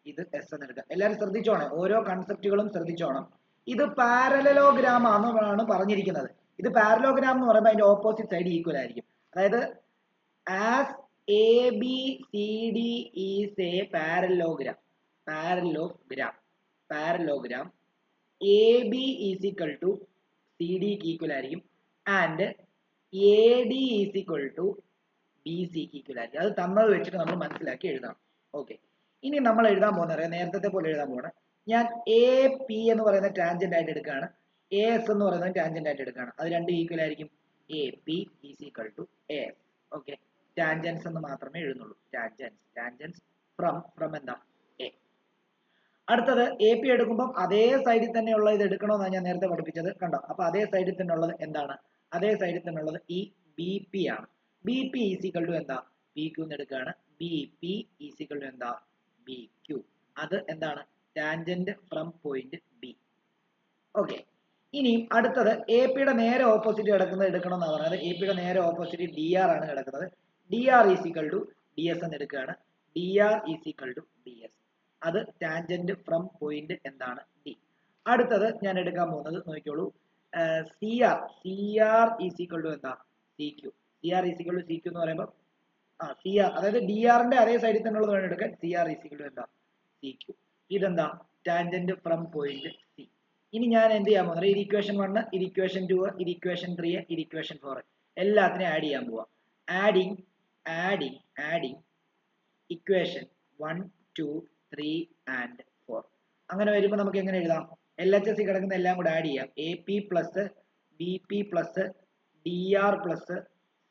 ഇത് എസ് എന്ന് എടുക്കാം. എല്ലാവരും ശ്രദ്ധിച്ചോണം, ഓരോ കൺസെപ്റ്റുകളും ശ്രദ്ധിച്ചോണം. ഇത് പാരലലോഗ്രാം ആണെന്നാണ് പറഞ്ഞിരിക്കുന്നത്. ഇത് പാരലോഗ്രാം എന്ന് പറയുമ്പോൾ അതിന്റെ ഓപ്പോസിറ്റ് സൈഡ് ഈക്വൽ ആയിരിക്കും. അതായത് as A B C D is a parallelogram A B is equal to C ഡിക്ക് ഈക്വൽ ആയിരിക്കും, and A D is equal to B സിക്ക് ഈക്വൽ ആയിരിക്കും. അത് തന്നത് വെച്ചിട്ട് നമ്മൾ മനസ്സിലാക്കി എഴുതണം. ഓക്കെ, ഇനി നമ്മൾ എഴുതാൻ പോകുന്ന നേരത്തെ പോലെ എഴുതാൻ പോകണം. ഞാൻ എ പി എന്ന് പറയുന്ന ടാൻജന്റ് ആയിട്ട് എടുക്കുകയാണ്, എ എസ് എന്ന് പറയുന്നത് ടാൻജന്റ് ആയിട്ട് എടുക്കുകയാണ്. അത് രണ്ടും ഈക്വൽ ആയിരിക്കും. A P is equal to A S. Okay, tangents എന്ന് മാത്രമേ എഴുതുന്നുള്ളൂ. ടാൻജൻസ് ഫ്രം എന്താ? എ. അടുത്തത് എ പി എടുക്കുമ്പോൾ അതേ സൈഡിൽ തന്നെയുള്ള ഇത് എടുക്കണമെന്നാണ് ഞാൻ നേരത്തെ പഠിപ്പിച്ചത്. കണ്ടോ, അപ്പൊ അതേ സൈഡിൽ തന്നെ ഉള്ളത് എന്താണ്? അതേ സൈഡിൽ തന്നെ ഉള്ളത് ഈ ബി പി ആണ്. B P is equal to എന്താ? ബി ക്യൂ എന്ന് എടുക്കുകയാണ്. B P is equal to എന്താ? B Q. അത് എന്താണ് tangent from point B. Okay, ഇനിയും അടുത്തത് എ പിയുടെ നേരെ ഓപ്പോസിറ്റ് കിടക്കുന്നത് എടുക്കണം എന്നാണ് പറയുന്നത്. എ പിയുടെ നേരെ ഓപ്പോസിറ്റ് ഡി ആർ ആണ് കിടക്കുന്നത്. D R is equal to D S എന്ന് എടുക്കുകയാണ്. D R is equal to D S, അത് ടാൻജന്റ് ഫ്രം പോയിന്റ് എന്താണ് ഡി. അടുത്തത് ഞാൻ എടുക്കാൻ പോകുന്നത് നോക്കിയോളൂ, C R. C R is equal to എന്താ C Q. C R is equal to C Q എന്ന് പറയുമ്പോൾ സി ആർ, അതായത് ഡി ആറിന്റെ അതേ സൈഡിൽ തന്നെയുള്ളത് വേണം എടുക്കാൻ. സി ആർ ഈസിക്കൽ ടു എന്താ സി ക്യു. ഇതെന്താ ടാൻജന്റ് ഫ്രം പോയിന്റ് സി. ഇനി ഞാൻ എന്ത് ചെയ്യാൻ പോകുന്നത്, ഇത് ഇക്വേഷൻ 1, ഇത് ഇക്വേഷൻ 2, ഇത് ഇക്വേഷൻ 3, ഇത് ഇക്വേഷൻ 4 എല്ലാത്തിനെയും ആഡ് ചെയ്യാൻ പോവാം. Adding equation 1, 2, 3 and 4. അങ്ങനെ വരുമ്പോൾ നമുക്ക് എങ്ങനെ എഴുതാം, എൽ എച്ച് എസ് കിടക്കുന്ന എല്ലാം കൂടെ ആഡ് ചെയ്യാം. A P plus B P plus D R plus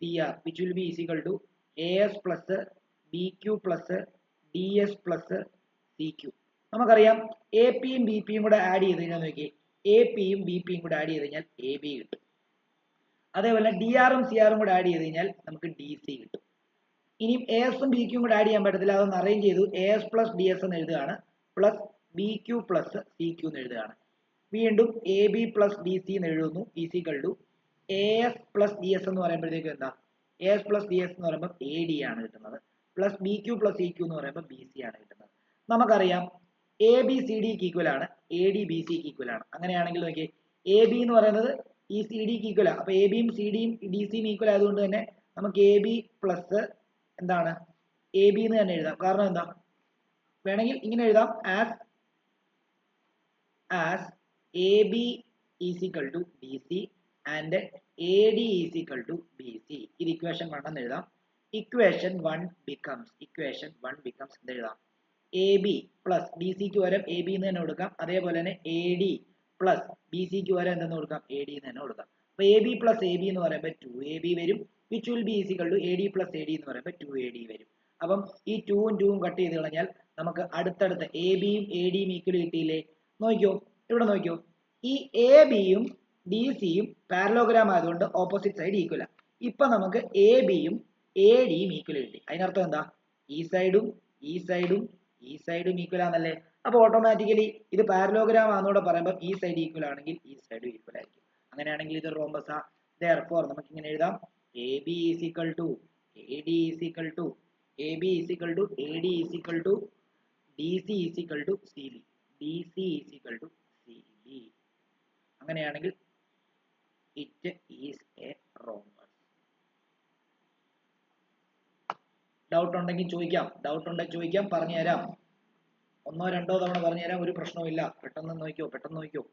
C R which will be is equal to A S plus B Q plus D S plus C Q. നമുക്കറിയാം A പിയും B പിയും കൂടെ add ചെയ്ത് കഴിഞ്ഞാൽ നോക്കി, A പിയും B പിയും കൂടെ ആഡ് ചെയ്ത് കഴിഞ്ഞാൽ എ ബി കിട്ടും. അതേപോലെ ഡി ആറും സി ആറും കൂടെ ആഡ് ചെയ്ത് കഴിഞ്ഞാൽ നമുക്ക് ഡി സി കിട്ടും. ഇനിയും എ എസും ബി ക്യൂം കൂടെ ആഡ് ചെയ്യാൻ പറ്റത്തില്ല, അതൊന്ന് അറേഞ്ച് ചെയ്തു. A S plus D S എന്ന് എഴുതുകയാണ്, plus B Q plus C Q എന്ന് എഴുതുകയാണ്. വീണ്ടും A B plus D C എന്ന് എഴുതുന്നു, is equal to A S plus D S എന്ന് പറയുമ്പോഴത്തേക്കും എന്താ, A S plus D S എന്ന് പറയുമ്പോൾ എ ഡി ആണ് കിട്ടുന്നത്, plus B Q plus C Q എന്ന് പറയുമ്പോൾ ബി സി ആണ് കിട്ടുന്നത്. നമുക്കറിയാം എ ബി സി ഡിക്ക് ഈക്വൽ ആണ്, എ ഡി ബി സിക്ക് ഈക്വൽ ആണ്. അങ്ങനെയാണെങ്കിൽ നോക്കിയേ, എ ബി എന്ന് പറയുന്നത് ഈ സി ഡിക്ക് ഈക്വൽ ആണ്. അപ്പൊ എ ബിയും സി ഡിയും ഡി സിയും ഈക്വൽ ആയതുകൊണ്ട് തന്നെ നമുക്ക് എ ബി പ്ലസ് എന്താണ് എ ബി എന്ന് തന്നെ എഴുതാം. കാരണം എന്താ, വേണമെങ്കിൽ ഇങ്ങനെ എഴുതാം, as A B is equal to B C and A D is equal to B C. ഇത് ഇക്വേഷൻ 1 എന്ന് എഴുതാം. ഇക്വേഷൻ 1 ബിക്കംസ് എന്ത് എഴുതാം, എ ബി പ്ലസ് ബി സിക്ക് പകരം എ ബി എന്ന് തന്നെ കൊടുക്കാം. അതേപോലെ തന്നെ എ ഡി പ്ലസ് ബി സിക്ക് പകരം എന്തെന്ന് കൊടുക്കാം, എ ഡി എന്ന് തന്നെ കൊടുക്കാം. അപ്പൊ A B plus A B എന്ന് പറയുമ്പോൾ 2ab വരും, which will be is equal to A D plus A D എന്ന് പറയുമ്പോൾ 2ad വരും. അപ്പം ഈ 2ഉം 2ഉം കട്ട് ചെയ്ത് കളഞ്ഞാൽ നമുക്ക് അടുത്തടുത്ത എ ബിയും എ ഡിയും ഈക്വൽ കിട്ടിയില്ലേ. നോക്കിയോ, ഇവിടെ നോക്കിയോ, ഈ എ ബിയും ഡി സിയും പാരലോഗ്രാം ആയതുകൊണ്ട് ഓപ്പോസിറ്റ് സൈഡ് ഈക്വൽ ആണ്. ഇപ്പൊ നമുക്ക് എ ബിയും എ ഡിയും ഈക്വൽ കിട്ടി. അതിനർത്ഥം എന്താ, ഈ സൈഡും ഈ സൈഡും ഈ സൈഡും ഈക്വൽ ആണല്ലേ. അപ്പൊ ഓട്ടോമാറ്റിക്കലി ഇത് പാരലോഗ്രാം ആണെന്നൂടെ പറയുമ്പോൾ ഈ സൈഡ് ഈക്വൽ ആണെങ്കിൽ ഈ സൈഡും ഈക്വൽ ആയിരിക്കും. അങ്ങനെയാണെങ്കിൽ ഇത് റോംബസ് ആ. therefore നമുക്ക് ഇങ്ങനെ എഴുതാം, A B is equal to A D is equal to A B is equal to A D is equal to D C is equal to C B, D C is equal to C B. അങ്ങനെയാണെങ്കിൽ it is a rhombus. Doubt ഉണ്ടെങ്കിൽ ചോദിക്കാം, പറഞ്ഞു തരാം. 1 2 തവണ പറഞ്ഞു തരാം, ഒരു പ്രശ്നവും ഇല്ല. പെട്ടെന്ന് നോക്കിയോ.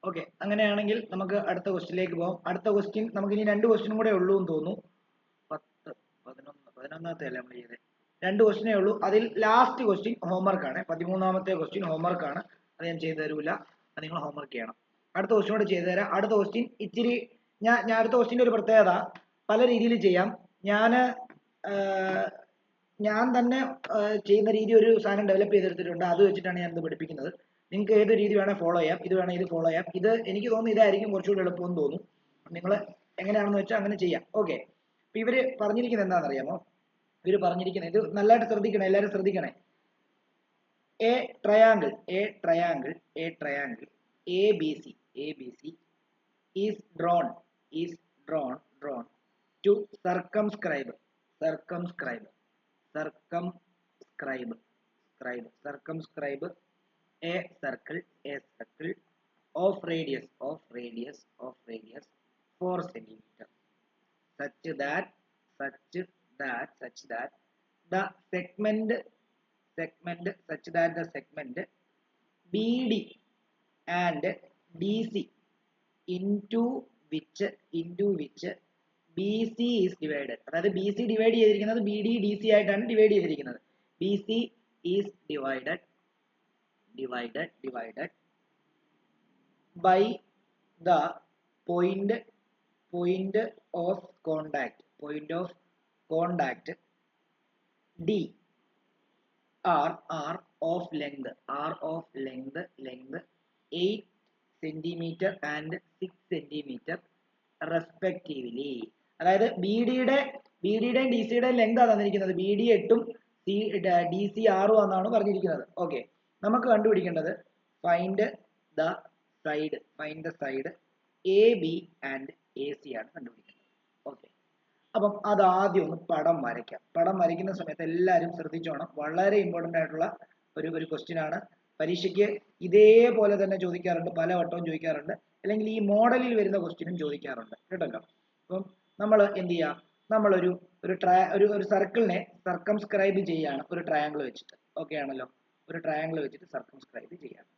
ഓക്കെ, അങ്ങനെയാണെങ്കിൽ നമുക്ക് അടുത്ത ക്വസ്റ്റ്യനിലേക്ക് പോകാം. അടുത്ത ക്വസ്റ്റ്യൻ നമുക്ക് ഇനി 2 ക്വസ്റ്റ്യനും കൂടെ ഉള്ളൂ എന്ന് തോന്നുന്നു. 10 11 അല്ലേ നമ്മൾ ചെയ്തത്, 2 ക്വസ്റ്റ്യനേ ഉള്ളൂ. അതിൽ ലാസ്റ്റ് ക്വസ്റ്റ്യൻ ഹോംവർക്ക് ആണ്. 13ാമത്തെ ക്വസ്റ്റ്യൻ ഹോംവർക്ക് ആണ്, അത് ഞാൻ ചെയ്തു തരൂല, അത് നിങ്ങൾ ഹോംവർക്ക് ചെയ്യണം. അടുത്ത ക്വസ്റ്റ്യൻ കൂടെ ചെയ്തു തരാം. അടുത്ത ക്വസ്റ്റ്യൻ ഇച്ചിരി ഞാൻ അടുത്ത ക്വസ്റ്റ്യൻ്റെ ഒരു പ്രത്യേകത, പല രീതിയിൽ ചെയ്യാം. ഞാൻ ഞാൻ തന്നെ ചെയ്യുന്ന രീതി ഒരു സാധനം ഡെവലപ്പ് ചെയ്തെടുത്തിട്ടുണ്ട്. അത് വെച്ചിട്ടാണ് ഞാൻ ഇത് പഠിപ്പിക്കുന്നത്. നിങ്ങൾക്ക് ഏത് രീതി വേണേൽ ഫോളോ ചെയ്യാം. ഇത് വേണേൽ ഇത് ഫോളോ ചെയ്യാം. ഇത് എനിക്ക് തോന്നുന്നു ഇതായിരിക്കും കുറച്ചുകൂടി എളുപ്പമെന്ന് തോന്നുന്നു. നിങ്ങൾ എങ്ങനെയാണെന്ന് വെച്ചാൽ അങ്ങനെ ചെയ്യാം. ഓക്കെ. അപ്പൊ ഇവര് പറഞ്ഞിരിക്കുന്നത് എന്താണെന്നറിയാമോ? ഇവര് പറഞ്ഞിരിക്കുന്നത് ഇത് നല്ലതായിട്ട് ശ്രദ്ധിക്കണേ, എല്ലാവരും ശ്രദ്ധിക്കണേ. A triangle ABC is drawn to circumscribe a circle of radius 4 centimeter such that the segment BD and DC into which BC is divided. അതായത് BC ഡിവൈഡ് ചെയ്തിരിക്കുന്നത് BD DC ആയിട്ടാണ് ഡിവൈഡ് ചെയ്തിരിക്കുന്നത്. BC is divided by the point of contact D R of length 8 centimeter and 6 centimeter respectively. അതായത് BD-യുടെയും DC-യുടെയും length ആണ് തന്നിരിക്കുന്നത്. BD 8ഉം DC 6ഉം എന്നാണ് പറഞ്ഞിരിക്കുന്നത്. Okay. നമുക്ക് കണ്ടുപിടിക്കേണ്ടത് find the side AB and AC ആണ് കണ്ടുപിടിക്കുന്നത്. ഓക്കെ. അപ്പം അത് ആദ്യം ഒന്ന് പടം വരയ്ക്കാം. പടം വരയ്ക്കുന്ന സമയത്ത് എല്ലാവരും ശ്രദ്ധിച്ചോണം. വളരെ ഇമ്പോർട്ടൻ്റ് ആയിട്ടുള്ള ഒരു ക്വസ്റ്റ്യൻ ആണ്. പരീക്ഷയ്ക്ക് ഇതേപോലെ തന്നെ ചോദിക്കാറുണ്ട്, പല വട്ടവും ചോദിക്കാറുണ്ട്, അല്ലെങ്കിൽ ഈ മോഡലിൽ വരുന്ന ക്വസ്റ്റ്യനും ചോദിക്കാറുണ്ട് കേട്ടല്ലോ. അപ്പം നമ്മൾ എന്ത് ചെയ്യുക, നമ്മളൊരു സർക്കിളിനെ സർക്കംസ്ക്രൈബ് ചെയ്യാണ് ഒരു ട്രയാങ്കിൾ വെച്ചിട്ട്. ഓക്കെ ആണല്ലോ, ഒരു ട്രയാങ്കിൾ വെച്ചിട്ട് സർക്കംസ്ക്രൈബ് ചെയ്യാണ്.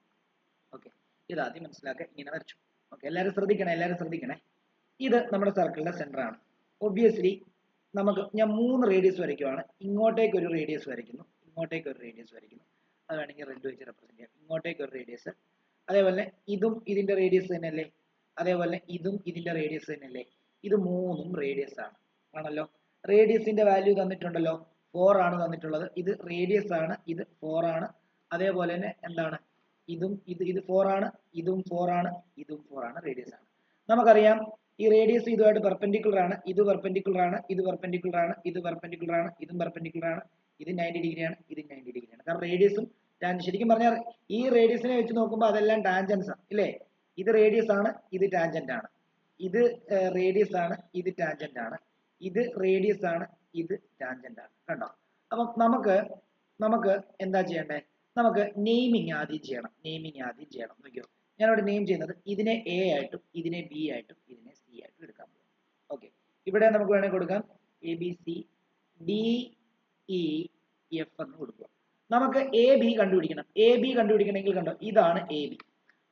ഓക്കെ, ഇതാദ്യം മനസ്സിലാക്കുക. ഇങ്ങനെ വരച്ചു. ഓക്കെ, എല്ലാവരും ശ്രദ്ധിക്കണേ. ഇത് നമ്മുടെ സർക്കിളിന്റെ സെന്റർ ആണ്. ഒബ്വിയസ്ലി ഞാൻ 3 റേഡിയസ് വരയ്ക്കുവാണ്. ഇങ്ങോട്ടേക്ക് ഒരു റേഡിയസ് വരയ്ക്കുന്നു, അത് വേണമെങ്കിൽ റെഡ് വെച്ച് റെപ്രസെന്റ് ചെയ്യാം. ഇങ്ങോട്ടേക്ക് ഒരു റേഡിയസ്, അതേപോലെ ഇതും ഇതിന്റെ റേഡിയസ് തന്നെയല്ലേ, അതേപോലെ ഇതും ഇതിന്റെ റേഡിയസ് തന്നെയല്ലേ. ഇത് 3ഉം റേഡിയസ് ആണല്ലോ. റേഡിയസിന്റെ വാല്യൂ തന്നിട്ടുണ്ടല്ലോ, 4 ആണ് തന്നിട്ടുള്ളത്. ഇത് റേഡിയസ് ആണ്, ഇത് 4 ആണ്. അതേപോലെ തന്നെ എന്താണ്, ഇത് 4 ആണ്, ഇതും 4 ആണ്, ഇതും 4 ആണ്, റേഡിയസ് ആണ്. നമുക്കറിയാം ഈ റേഡിയസ് ഇതുമായിട്ട് പെർപെൻഡിക്കുലർ ആണ്, ഇത് പെർപെൻഡിക്കുലർ ആണ്, ഇത് പെർപെൻഡിക്കുലർ ആണ്, ഇത് പെർപെൻഡിക്കുലർ ആണ്, ഇതും പെർപെൻഡിക്കുലർ ആണ്, ഇത് 90 ഡിഗ്രി ആണ്, ഇത് 90 ഡിഗ്രി ആണ്. കാരണം റേഡിയസും ശരിക്കും പറഞ്ഞാൽ ഈ റേഡിയസിനെ വെച്ച് നോക്കുമ്പോൾ അതെല്ലാം ടാൻജൻസ് ആണ് ഇല്ലേ. ഇത് റേഡിയസ് ആണ്, ഇത് ടാൻജന്റ് ആണ്, ഇത് റേഡിയസ് ആണ്, ഇത് ടാൻജന്റ് ആണ്, ഇത് റേഡിയസ് ആണ്, ഇത് ടാൻജന്റ് ആണ്. കണ്ടോ? അപ്പം നമുക്ക് എന്താ ചെയ്യണ്ടേ, നമുക്ക് നെയിമിങ് ആദ്യം ചെയ്യണം. നോക്കിയോ, ഞാനിവിടെ നെയിം ചെയ്യുന്നത് ഇതിനെ A ആയിട്ടും ഇതിനെ B ആയിട്ടും ഇതിനെ C ആയിട്ടും എടുക്കാൻ പോകും. ഓക്കെ, ഇവിടെ നമുക്ക് വേണമെങ്കിൽ കൊടുക്കാം ABCDEF എന്ന് കൊടുക്കുക. നമുക്ക് AB കണ്ടുപിടിക്കണമെങ്കിൽ കണ്ടോ, ഇതാണ് AB.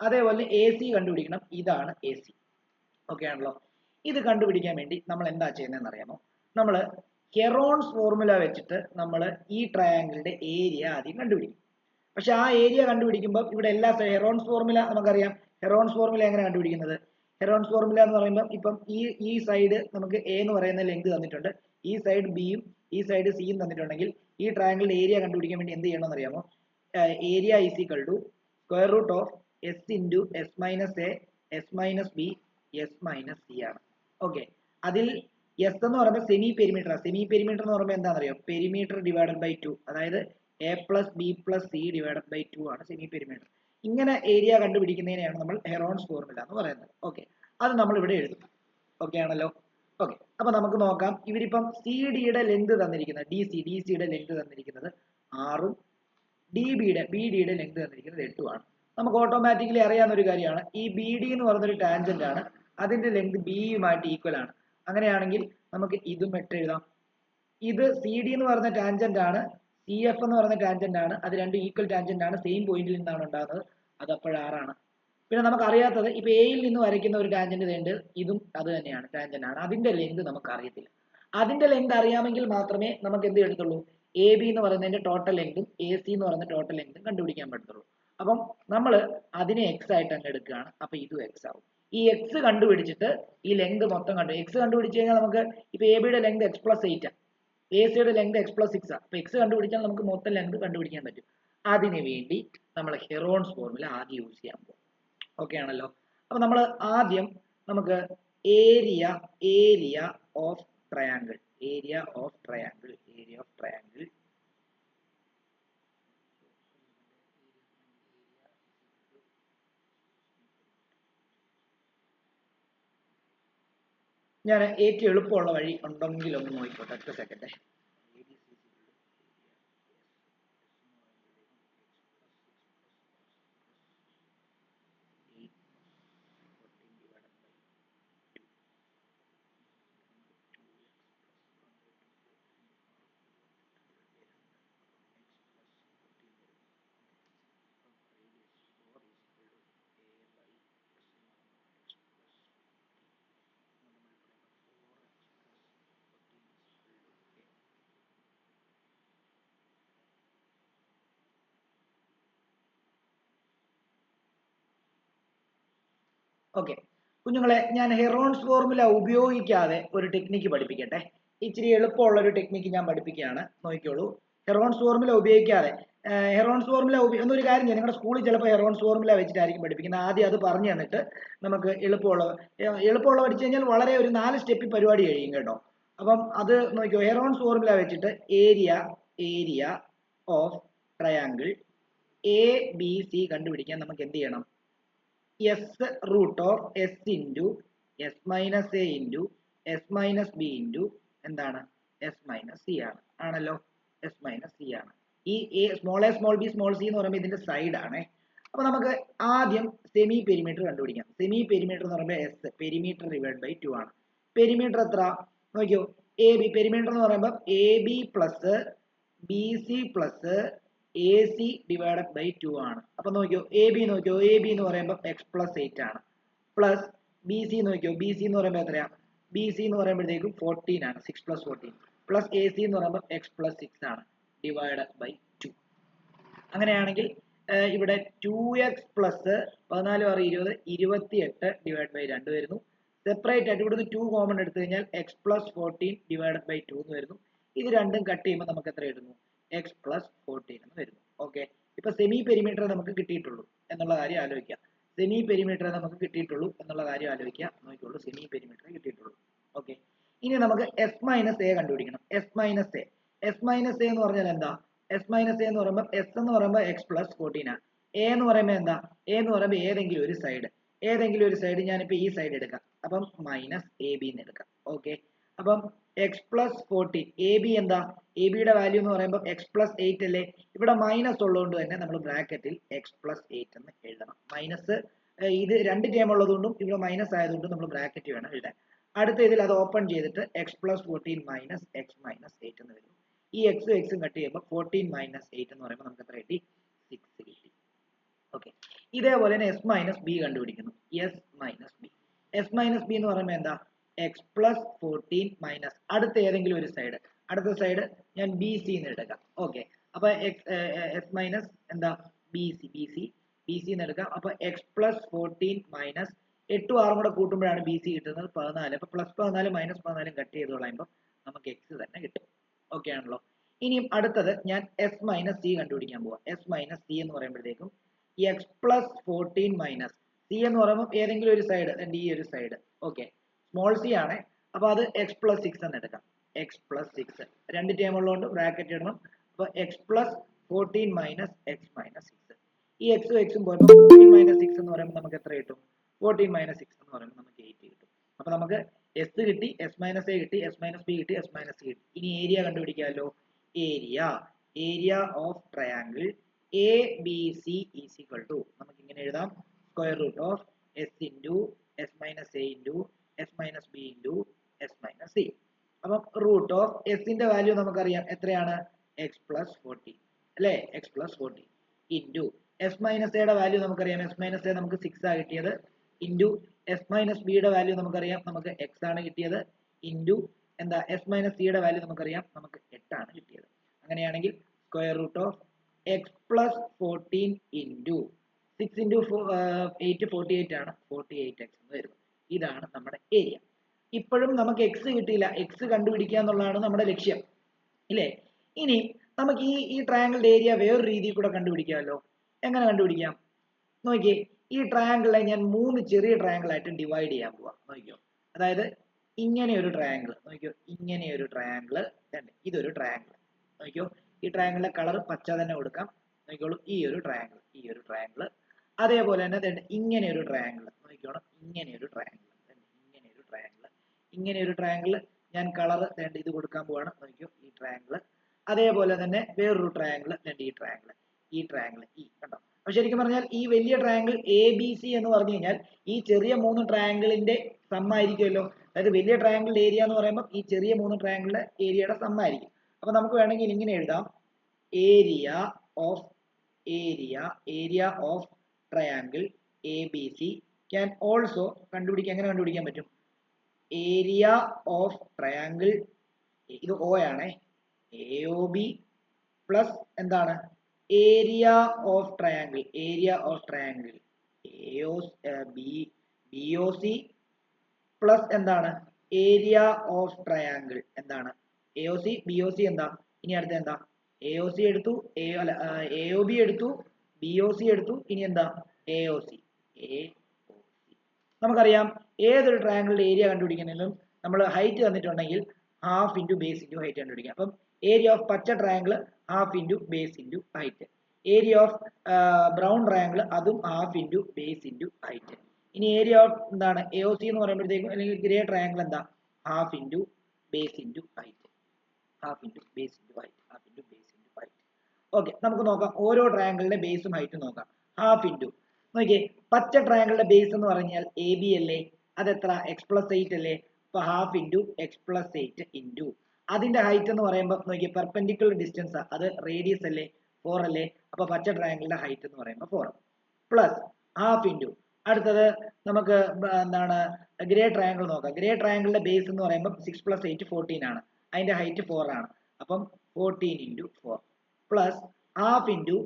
അതേപോലെ AC കണ്ടുപിടിക്കണം, ഇതാണ് AC. ഓക്കെ ആണല്ലോ. ഇത് കണ്ടുപിടിക്കാൻ വേണ്ടി നമ്മൾ എന്താ ചെയ്യുന്നതെന്ന് അറിയാമോ? നമ്മൾ ഹെറോൺസ് ഫോർമുല വെച്ചിട്ട് നമ്മൾ ഈ ട്രയാങ്കിളിന്റെ ഏരിയ ആദ്യം കണ്ടുപിടിക്കും. പക്ഷെ ആ ഏരിയ കണ്ടുപിടിക്കുമ്പോൾ ഇവിടെ എല്ലാ ഹെറോൺസ് ഫോർമുല നമുക്കറിയാം. ഹെറോൺസ് ഫോർമുല എങ്ങനെ കണ്ടുപിടിക്കുന്നത്? ഹെറോൺസ് ഫോർമുല എന്ന് പറയുമ്പോൾ ഇപ്പം ഈ സൈഡ് നമുക്ക് A എന്ന് പറയുന്ന ലെങ്ത് തന്നിട്ടുണ്ട്, ഈ സൈഡ് Bയും ഈ സൈഡ് Cയും തന്നിട്ടുണ്ടെങ്കിൽ ഈ ട്രയാങ്കിളിന്റെ ഏരിയ കണ്ടുപിടിക്കാൻ വേണ്ടി എന്ത് ചെയ്യണമെന്ന് അറിയാമോ? Area is equal to square root of S into S minus A S minus B S minus C ആണ്. ഓക്കെ, അതിൽ S എന്ന് പറയുമ്പോൾ സെമി പെരിമീറ്റർ ആണ്. സെമി പെരിമീറ്റർ എന്ന് പറയുമ്പോൾ എന്താണെന്നറിയോ? പെരിമീറ്റർ ഡിവൈഡഡ് ബൈ 2, അതായത് A plus B plus C divided by 2 ആണ് സെമി പെരിമീറ്റർ. ഇങ്ങനെ ഏരിയ കണ്ടുപിടിക്കുന്നതിനെയാണ് നമ്മൾ ഹെറോൺസ് ഫോർമുല എന്ന് പറയുന്നത്. ഓക്കെ, അത് നമ്മൾ ഇവിടെ എഴുതും. ഓക്കെ ആണല്ലോ. ഓക്കെ, അപ്പൊ നമുക്ക് നോക്കാം. ഇവരിപ്പം CD-യുടെ ലെങ്ത് തന്നിരിക്കുന്നത്, DC-യുടെ ലെങ്ത് തന്നിരിക്കുന്നത് 6ഉം BD-യുടെ ലെങ്ത് തന്നിരിക്കുന്നത് 8ഉം ആണ്. നമുക്ക് ഓട്ടോമാറ്റിക്കലി അറിയാവുന്ന ഒരു കാര്യമാണ്, ഈ BD എന്ന് പറയുന്നൊരു ടാൻജന്റ് ആണ്, അതിന്റെ ലെങ്ത് Bയുമായിട്ട് ഈക്വൽ ആണ്. അങ്ങനെയാണെങ്കിൽ നമുക്ക് ഇതും 8 എഴുതാം. ഇത് CD എന്ന് പറയുന്ന ടാൻജന്റ് ആണ്, CF എന്ന് പറയുന്ന ടാൻജന്റ് ആണ്, അത് രണ്ടും ഈക്വൽ ടാൻജന്റ് ആണ്, സെയിം പോയിന്റിൽ നിന്നാണ് ഉണ്ടാകുന്നത്, അത് അപ്പോൾ 6 ആണ്. പിന്നെ നമുക്ക് അറിയാത്തത്, ഇപ്പൊ എയിൽ നിന്ന് വരയ്ക്കുന്ന ഒരു ടാൻജന്റ് ഉണ്ട്, ഇതും അത് തന്നെയാണ്, ടാൻജന്റ് ആണ്, അതിന്റെ ലെങ്ത് നമുക്ക് അറിയത്തില്ല. അതിന്റെ ലെങ്ത് അറിയാമെങ്കിൽ മാത്രമേ നമുക്ക് എന്ത് എടുത്തുള്ളൂ, AB എന്ന് പറയുന്നതിന്റെ ടോട്ടൽ ലെങ്തും AC എന്ന് പറയുന്ന ടോട്ടൽ ലെങ്തും കണ്ടുപിടിക്കാൻ പറ്റത്തുള്ളൂ. അപ്പം നമ്മൾ അതിനെ X ആയിട്ട് തന്നെ എടുക്കുകയാണ്, അപ്പൊ ഇതും X ആവും. ഈ X കണ്ടുപിടിച്ചിട്ട് ഈ ലെങ്ത് മൊത്തം X കണ്ടുപിടിച്ച് കഴിഞ്ഞാൽ നമുക്ക് ഇപ്പൊ AB യുടെ ലെങ്ത് X+8 ആണ്. എ സിയുടെ ലെങ്ത് എക്സ് പ്ലസ് 6 ആണ്. അപ്പൊ എക്സ് കണ്ടുപിടിച്ചാൽ നമുക്ക് മൊത്തം ലെങ്ത് കണ്ടുപിടിക്കാൻ പറ്റും. അതിന് വേണ്ടി നമ്മൾ ഹെറോൺസ് ഫോർമുല ആദ്യം യൂസ് ചെയ്യാൻ പോകും. ഓക്കെ ആണല്ലോ. അപ്പൊ നമ്മൾ ആദ്യം നമുക്ക് ഏരിയ ഓഫ് ട്രയാങ്കിൾ ഞാൻ ഏറ്റവും എളുപ്പമുള്ള വഴി ഉണ്ടെങ്കിൽ ഒന്ന് നോക്കിക്കോട്ടെ. ഒറ്റ സെക്കൻഡ്. ഓക്കെ കുഞ്ഞുങ്ങളെ, ഞാൻ ഹെറോൺസ് ഫോർമുല ഉപയോഗിക്കാതെ ഒരു ടെക്നിക്ക് പഠിപ്പിക്കട്ടെ. ഇച്ചിരി എളുപ്പമുള്ള ഒരു ടെക്നിക്ക് ഞാൻ പഠിപ്പിക്കുകയാണ്, നോക്കിക്കോളൂ. ഹെറോൺസ് ഫോർമുല ഉപയോഗിക്കാതെ എന്നൊരു കാര്യം ചെയ്യാം. നിങ്ങളുടെ സ്കൂളിൽ ചിലപ്പോൾ ഹെറോൺസ് ഫോർമുല വെച്ചിട്ടായിരിക്കും പഠിപ്പിക്കുന്നത്. ആദ്യം അത് പറഞ്ഞു തന്നിട്ട് നമുക്ക് എളുപ്പമുള്ള പഠിച്ചു കഴിഞ്ഞാൽ വളരെ ഒരു 4 സ്റ്റെപ്പിൽ പരിപാടി കഴിയും കേട്ടോ. അപ്പം അത് നോക്കിക്കോ. ഹെറോൺസ് ഫോർമുല വെച്ചിട്ട് area of triangle A B C കണ്ടുപിടിക്കാൻ നമുക്ക് എന്ത് ചെയ്യണം? S root of S into S minus A into S minus B into എന്താണ്? എസ് മൈനസ് സി ആണ്. ആണല്ലോ, എസ് മൈനസ് സി ആണ്. ഈ small A small B small C എന്ന് പറയുമ്പോൾ ഇതിന്റെ സൈഡ് ആണേ. അപ്പൊ നമുക്ക് ആദ്യം സെമി പെരിമീറ്റർ കണ്ടുപിടിക്കാം. സെമി പെരിമീറ്റർ എന്ന് പറയുമ്പോൾ എസ് പെരിമീറ്റർ ഡിവൈഡ് ബൈ 2 ആണ്. പെരിമീറ്റർ എത്ര നോക്കിയോ? എ ബി പെരിമീറ്റർ എന്ന് പറയുമ്പോൾ A B plus B C plus A C divided by 2 ആണ്. അപ്പൊ നോക്കിയോ, എ ബി എന്ന് പറയുമ്പോൾ എക്സ് പ്ലസ് 8 ആണ്. പ്ലസ് ബി സി നോക്കിയോ, ബി സി എന്ന് പറയുമ്പോൾ എത്രയാ? ബി സി എന്ന് പറയുമ്പോഴത്തേക്കും 14 ആണ്. 6 പ്ലസ് 14 പ്ലസ് എ സി എന്ന് പറയുമ്പോൾ എക്സ് പ്ലസ് 6 ആണ് ഡിവൈഡഡ് ബൈ 2. അങ്ങനെയാണെങ്കിൽ ഇവിടെ 2x പ്ലസ് 14 6 20 28 ഡിവൈഡ് ബൈ 2 വരുന്നു. സെപ്പറേറ്റ് ആയിട്ട് ഇവിടുന്ന് 2 കോമൺ എടുത്തു കഴിഞ്ഞാൽ എക്സ് പ്ലസ് 14 ഡിവൈഡഡ് ബൈ 2 എന്ന് വരുന്നു. ഇത് രണ്ടും കട്ട് ചെയ്യുമ്പോൾ നമുക്ക് എത്ര കിട്ടുന്നു? എക്സ് പ്ലസ് 14 എന്ന് വരുന്നു. ഓക്കെ, ഇപ്പൊ സെമി പെരിമീറ്റർ നമുക്ക് കിട്ടിയിട്ടുള്ളൂ എന്നുള്ള കാര്യം ആലോചിക്കാം. സെമി പെരിമീറ്റർ നമുക്ക് കിട്ടിയിട്ടുള്ളൂ എന്നുള്ള കാര്യം ആലോചിക്കുക. നോക്കിയുള്ളൂ, സെമി പെരിമീറ്റർ കിട്ടിയിട്ടുള്ളൂ. ഓക്കെ, ഇനി നമുക്ക് എസ് മൈനസ് എ കണ്ടുപിടിക്കണം. എസ് മൈനസ് എ എന്ന് പറഞ്ഞാൽ എന്താ? എസ് മൈനസ് എ എന്ന് പറയുമ്പോൾ എസ് എന്ന് പറയുമ്പോൾ എക്സ് പ്ലസ് 14 ആണ്. എ എന്ന് പറയുമ്പോൾ എന്താ? എ എന്ന് പറയുമ്പോൾ ഏതെങ്കിലും ഒരു സൈഡ് ഞാനിപ്പോ ഈ സൈഡ് എടുക്കാം. അപ്പം മൈനസ് എ ബി എന്ന് എടുക്കാം. ഓക്കെ, അപ്പം എക്സ് പ്ലസ് 14 എ ബി എന്താ? എ ബിയുടെ വാല്യൂ എന്ന് പറയുമ്പോൾ എക്സ് പ്ലസ് 8 അല്ലേ? ഇവിടെ മൈനസ് ഉള്ളതുകൊണ്ട് തന്നെ നമ്മൾ ബ്രാക്കറ്റിൽ എക്സ് പ്ലസ് 8 എന്ന് എഴുതണം. മൈനസ് ഇത് 2 ടേം ഉള്ളതുകൊണ്ടും ഇവിടെ മൈനസ് ആയതുകൊണ്ടും നമ്മൾ ബ്രാക്കറ്റ് വേണം എഴുതാൻ. അടുത്ത ഇതിൽ അത് ഓപ്പൺ ചെയ്തിട്ട് X plus 14 minus X minus 8 എന്ന് വരും. ഈ എക്സും കട്ട് ചെയ്യുമ്പോൾ 14 മൈനസ് 8 എന്ന് പറയുമ്പോൾ നമുക്ക് എത്ര കിട്ടി? 6 കിട്ടി. ഓക്കെ, ഇതേപോലെ തന്നെ എസ് മൈനസ് ബി കണ്ടുപിടിക്കുന്നു. എസ് മൈനസ് ബി എന്ന് പറയുമ്പോൾ എന്താ? എക്സ് പ്ലസ് 14 മൈനസ് അടുത്ത ഏതെങ്കിലും ഒരു സൈഡ്, അടുത്ത സൈഡ് ഞാൻ ബി സി എന്ന് എടുക്കാം. ഓക്കെ, അപ്പൊ എസ് മൈനസ് എന്താ? ബി സി എന്ന് എടുക്കാം. അപ്പൊ എക്സ് പ്ലസ് 14 മൈനസ് 8 6 കൂടെ കൂട്ടുമ്പോഴാണ് ബി സി കിട്ടുന്നത് 14. അപ്പൊ പ്ലസ് 14 മൈനസ് 14 കട്ട് ചെയ്ത് കളയുമ്പോൾ നമുക്ക് എക്സ് തന്നെ കിട്ടും. ഓക്കെ ആണല്ലോ. ഇനിയും അടുത്തത് ഞാൻ എസ് മൈനസ് സി കണ്ടുപിടിക്കാൻ പോവാം. എസ് മൈനസ് സി എന്ന് പറയുമ്പോഴത്തേക്കും എക്സ് പ്ലസ് 14 മൈനസ് സി എന്ന് പറയുമ്പോൾ ഏതെങ്കിലും ഒരു സൈഡ്, ഈ ഒരു സൈഡ്. ഓക്കെ, സ്മോൾ സി ആണ്. അപ്പൊ അത് എക്സ് പ്ലസ് 6 എന്ന് എടുക്കാം. എക്സ് പ്ലസ് 6 2 ടേം ഉള്ളതുകൊണ്ട് ബ്രാക്കറ്റ് ഇടണം. അപ്പൊ X plus 14 minus X minus 6. ഈ എക്സും പോയപ്പോൾ 14 മൈനസ് 6 എന്ന് പറയുമ്പോൾ നമുക്ക് എത്ര കിട്ടും? 14 മൈനസ് 6 എന്ന് പറയുമ്പോൾ നമുക്ക് 8 കിട്ടും. അപ്പൊ നമുക്ക് എസ് കിട്ടി, എസ് മൈനസ് എ കിട്ടി, എസ് മൈനസ് ബി കിട്ടി, എസ് മൈനസ് സി കിട്ടി. ഇനി ഏരിയ കണ്ടുപിടിക്കാമല്ലോ. Area of triangle A B C is equal to നമുക്ക് ഇങ്ങനെ എഴുതാം. Square root of S into S minus A into S minus B into S minus C. അപ്പം root of എസിന്റെ value നമുക്കറിയാം എത്രയാണ്? എക്സ് പ്ലസ് 14 അല്ലേ? X plus 14 into S minus എയുടെ value നമുക്കറിയാം. എസ് മൈനസ് എ നമുക്ക് 6 ആണ് കിട്ടിയത്. ഇൻറ്റു എസ് മൈനസ് ബിയുടെ വാല്യൂ നമുക്കറിയാം, നമുക്ക് എക്സ് ആണ് കിട്ടിയത്. ഇൻറ്റു എന്താ? എസ് മൈനസ് സിയുടെ വാല്യൂ നമുക്കറിയാം, നമുക്ക് 8 ആണ് കിട്ടിയത്. അങ്ങനെയാണെങ്കിൽ square root of X plus 14 into 6 into 8 48 ആണ്. 48 എക്സ് എന്ന് വരുന്നത്. ഇതാണ് നമ്മുടെ ഏരിയ. ഇപ്പോഴും നമുക്ക് എക്സ് കിട്ടിയില്ല. എക്സ് കണ്ടുപിടിക്കുക എന്നുള്ളതാണ് നമ്മുടെ ലക്ഷ്യം. ഇല്ലേ? ഇനി നമുക്ക് ഈ ട്രയാങ്കിളിന്റെ ഏരിയ വേറൊരു രീതിയിൽ കൂടെ കണ്ടുപിടിക്കാമല്ലോ. എങ്ങനെ കണ്ടുപിടിക്കാം? നോക്കിയേ, ഈ ട്രയാങ്കിളിനെ ഞാൻ 3 ചെറിയ ട്രയാങ്കിൾ ആയിട്ട് ഡിവൈഡ് ചെയ്യാൻ പോവാ. നോക്കിയോ, അതായത് ഇങ്ങനെ ഒരു ട്രയാങ്കിൾ, നോക്കിയോ, ഇങ്ങനെ ഒരു ട്രയാങ്കിൾ, ഇതൊരു ട്രയാങ്കിൾ. നോക്കിയോ, ഈ ട്രയാങ്കിളിന്റെ കളർ പച്ച തന്നെ കൊടുക്കാം. നോക്കിയോളൂ, ഈ ഒരു ട്രയാങ്കിൾ, ഈ ഒരു ട്രയാങ്കിൾ. അതേപോലെ തന്നെ ഇങ്ങനെ ഒരു ട്രയാങ്കിൾ, നോക്കിയോണം, ഇങ്ങനെ ഒരു ട്രയാങ്കിൾ, ഇങ്ങനെ ഒരു ട്രയാങ്കിൾ, ഇങ്ങനെ ഒരു ട്രയാങ്കിൾ. ഞാൻ കളർ ഇത് കൊടുക്കാൻ പോവാണ്. നോക്കിയോ, ഈ ട്രയാങ്കിൾ. അതേപോലെ തന്നെ വേറൊരു ട്രയാങ്കിൾ, ഈ ട്രയാങ്കിൾ, ഈ ട്രയാങ്കിൾ, ഈ കണ്ടോ. അപ്പൊ ശരിക്കും പറഞ്ഞാൽ ഈ വലിയ ട്രയാങ്കിൾ എ ബി സി എന്ന് പറഞ്ഞു കഴിഞ്ഞാൽ ഈ ചെറിയ 3 ട്രയാങ്കിളിന്റെ സമ്മായിരിക്കുമല്ലോ. അതായത് വലിയ ട്രയാങ്കിളിന്റെ ഏരിയ എന്ന് പറയുമ്പോൾ ഈ ചെറിയ 3 ട്രയാങ്കിളിന്റെ ഏരിയയുടെ സമ്മായിരിക്കും. അപ്പൊ നമുക്ക് വേണമെങ്കിൽ ഇങ്ങനെ എഴുതാം, area of area of triangle A B C can also എങ്ങനെ കണ്ടുപിടിക്കാൻ പറ്റും? ഏരിയ ഓഫ് ട്രയാങ്കിൾ, ഇത് O ആണേ, AOB പ്ലസ് എന്താണ് area of triangle BOC plus എന്താണ് ഏരിയ ഓഫ് ട്രയാങ്കിൾ എന്താണ് AOC BOC എന്താ? ഇനി അടുത്ത എന്താ? AOC എടുത്തു, AOB എടുത്തു, BOC എടുത്തു, ഇനി എന്താ? AOC. നമുക്കറിയാം ഏതൊരു ട്രയാങ്കിളിന്റെ ഏരിയ കണ്ടുപിടിക്കുന്നതിലും നമ്മൾ ഹൈറ്റ് തന്നിട്ടുണ്ടെങ്കിൽ half into base into height കണ്ടുപിടിക്കാം. അപ്പം ഏരിയ ഓഫ് പച്ച triangle half into base into height. Area of brown triangle അതും half into base into height. ഇനി ഏരിയ ഓഫ് എന്താണ് AOC എന്ന് പറയുമ്പോഴത്തേക്കും അല്ലെങ്കിൽ ഗ്രേ ട്രയാങ്കിൾ എന്താ? Half into base into height, half into base into height, half into base into height. Okay, നമുക്ക് നോക്കാം ഓരോ ട്രയാങ്കിളിന്റെ ബേസും ഹൈറ്റും നോക്കാം. ഹാഫ് ഇൻറ്റു, നോക്കിയേ, പച്ച ട്രയാങ്കിളിന്റെ ബേസ് എന്ന് പറഞ്ഞാൽ AB അല്ലേ, അതെത്ര? x+8 അല്ലേ? അപ്പൊ ഹാഫ് ഇൻറ്റു x+8 ഇൻറ്റു അതിന്റെ ഹൈറ്റ് എന്ന് പറയുമ്പോൾ നോക്കിയേ പെർപെൻഡിക്കുലർ ഡിസ്റ്റൻസ്, അത് റേഡിയസ് അല്ലേ, 4 അല്ലേ? അപ്പൊ പച്ച ട്രയാങ്കിളിന്റെ ഹൈറ്റ് എന്ന് പറയുമ്പോൾ 4 പ്ലസ് ഹാഫ് ഇൻറ്റു അടുത്തത് നമുക്ക് എന്താണ് ഗ്രേ ട്രയാങ്കിൾ നോക്കാം. ഗ്രേ ട്രയാങ്കിളിന്റെ ബേസ് എന്ന് പറയുമ്പോൾ 6+8 14 ആണ്, അതിന്റെ ഹൈറ്റ് 4 ആണ്. അപ്പം 14 into 4 plus half into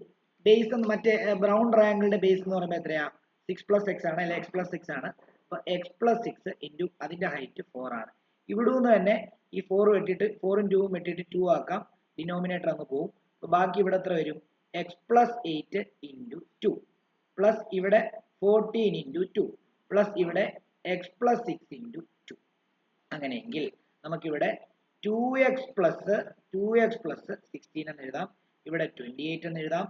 base എന്ന് മറ്റേ ബ്രൗൺ ട്രയാങ്കിളിന്റെ ബേസ് എന്ന് പറയുമ്പോൾ എത്രയാ? 6+x ആണ് അല്ലെ, x+6 ആണ്. അപ്പൊ x+6 ഇൻറ്റു അതിന്റെ ഹൈറ്റ് 4 ആണ്. ഇവിടെ നിന്ന് തന്നെ ഈ 4 വെട്ടിയിട്ട് 4ഉം 2ഉം വെട്ടിയിട്ട് 2 ആക്കാം, ഡിനോമിനേറ്റർ അങ്ങ് പോകും. അപ്പൊ ബാക്കി ഇവിടെ എത്ര വരും? x+8 ഇൻറ്റു 2 പ്ലസ് ഇവിടെ 14 ഇൻറ്റു 2 പ്ലസ് ഇവിടെ x+6 ഇൻറ്റു 2. അങ്ങനെയെങ്കിൽ നമുക്കിവിടെ 2x പ്ലസ് 16 എന്ന് എഴുതാം, ഇവിടെ 28 എന്ന് എഴുതാം,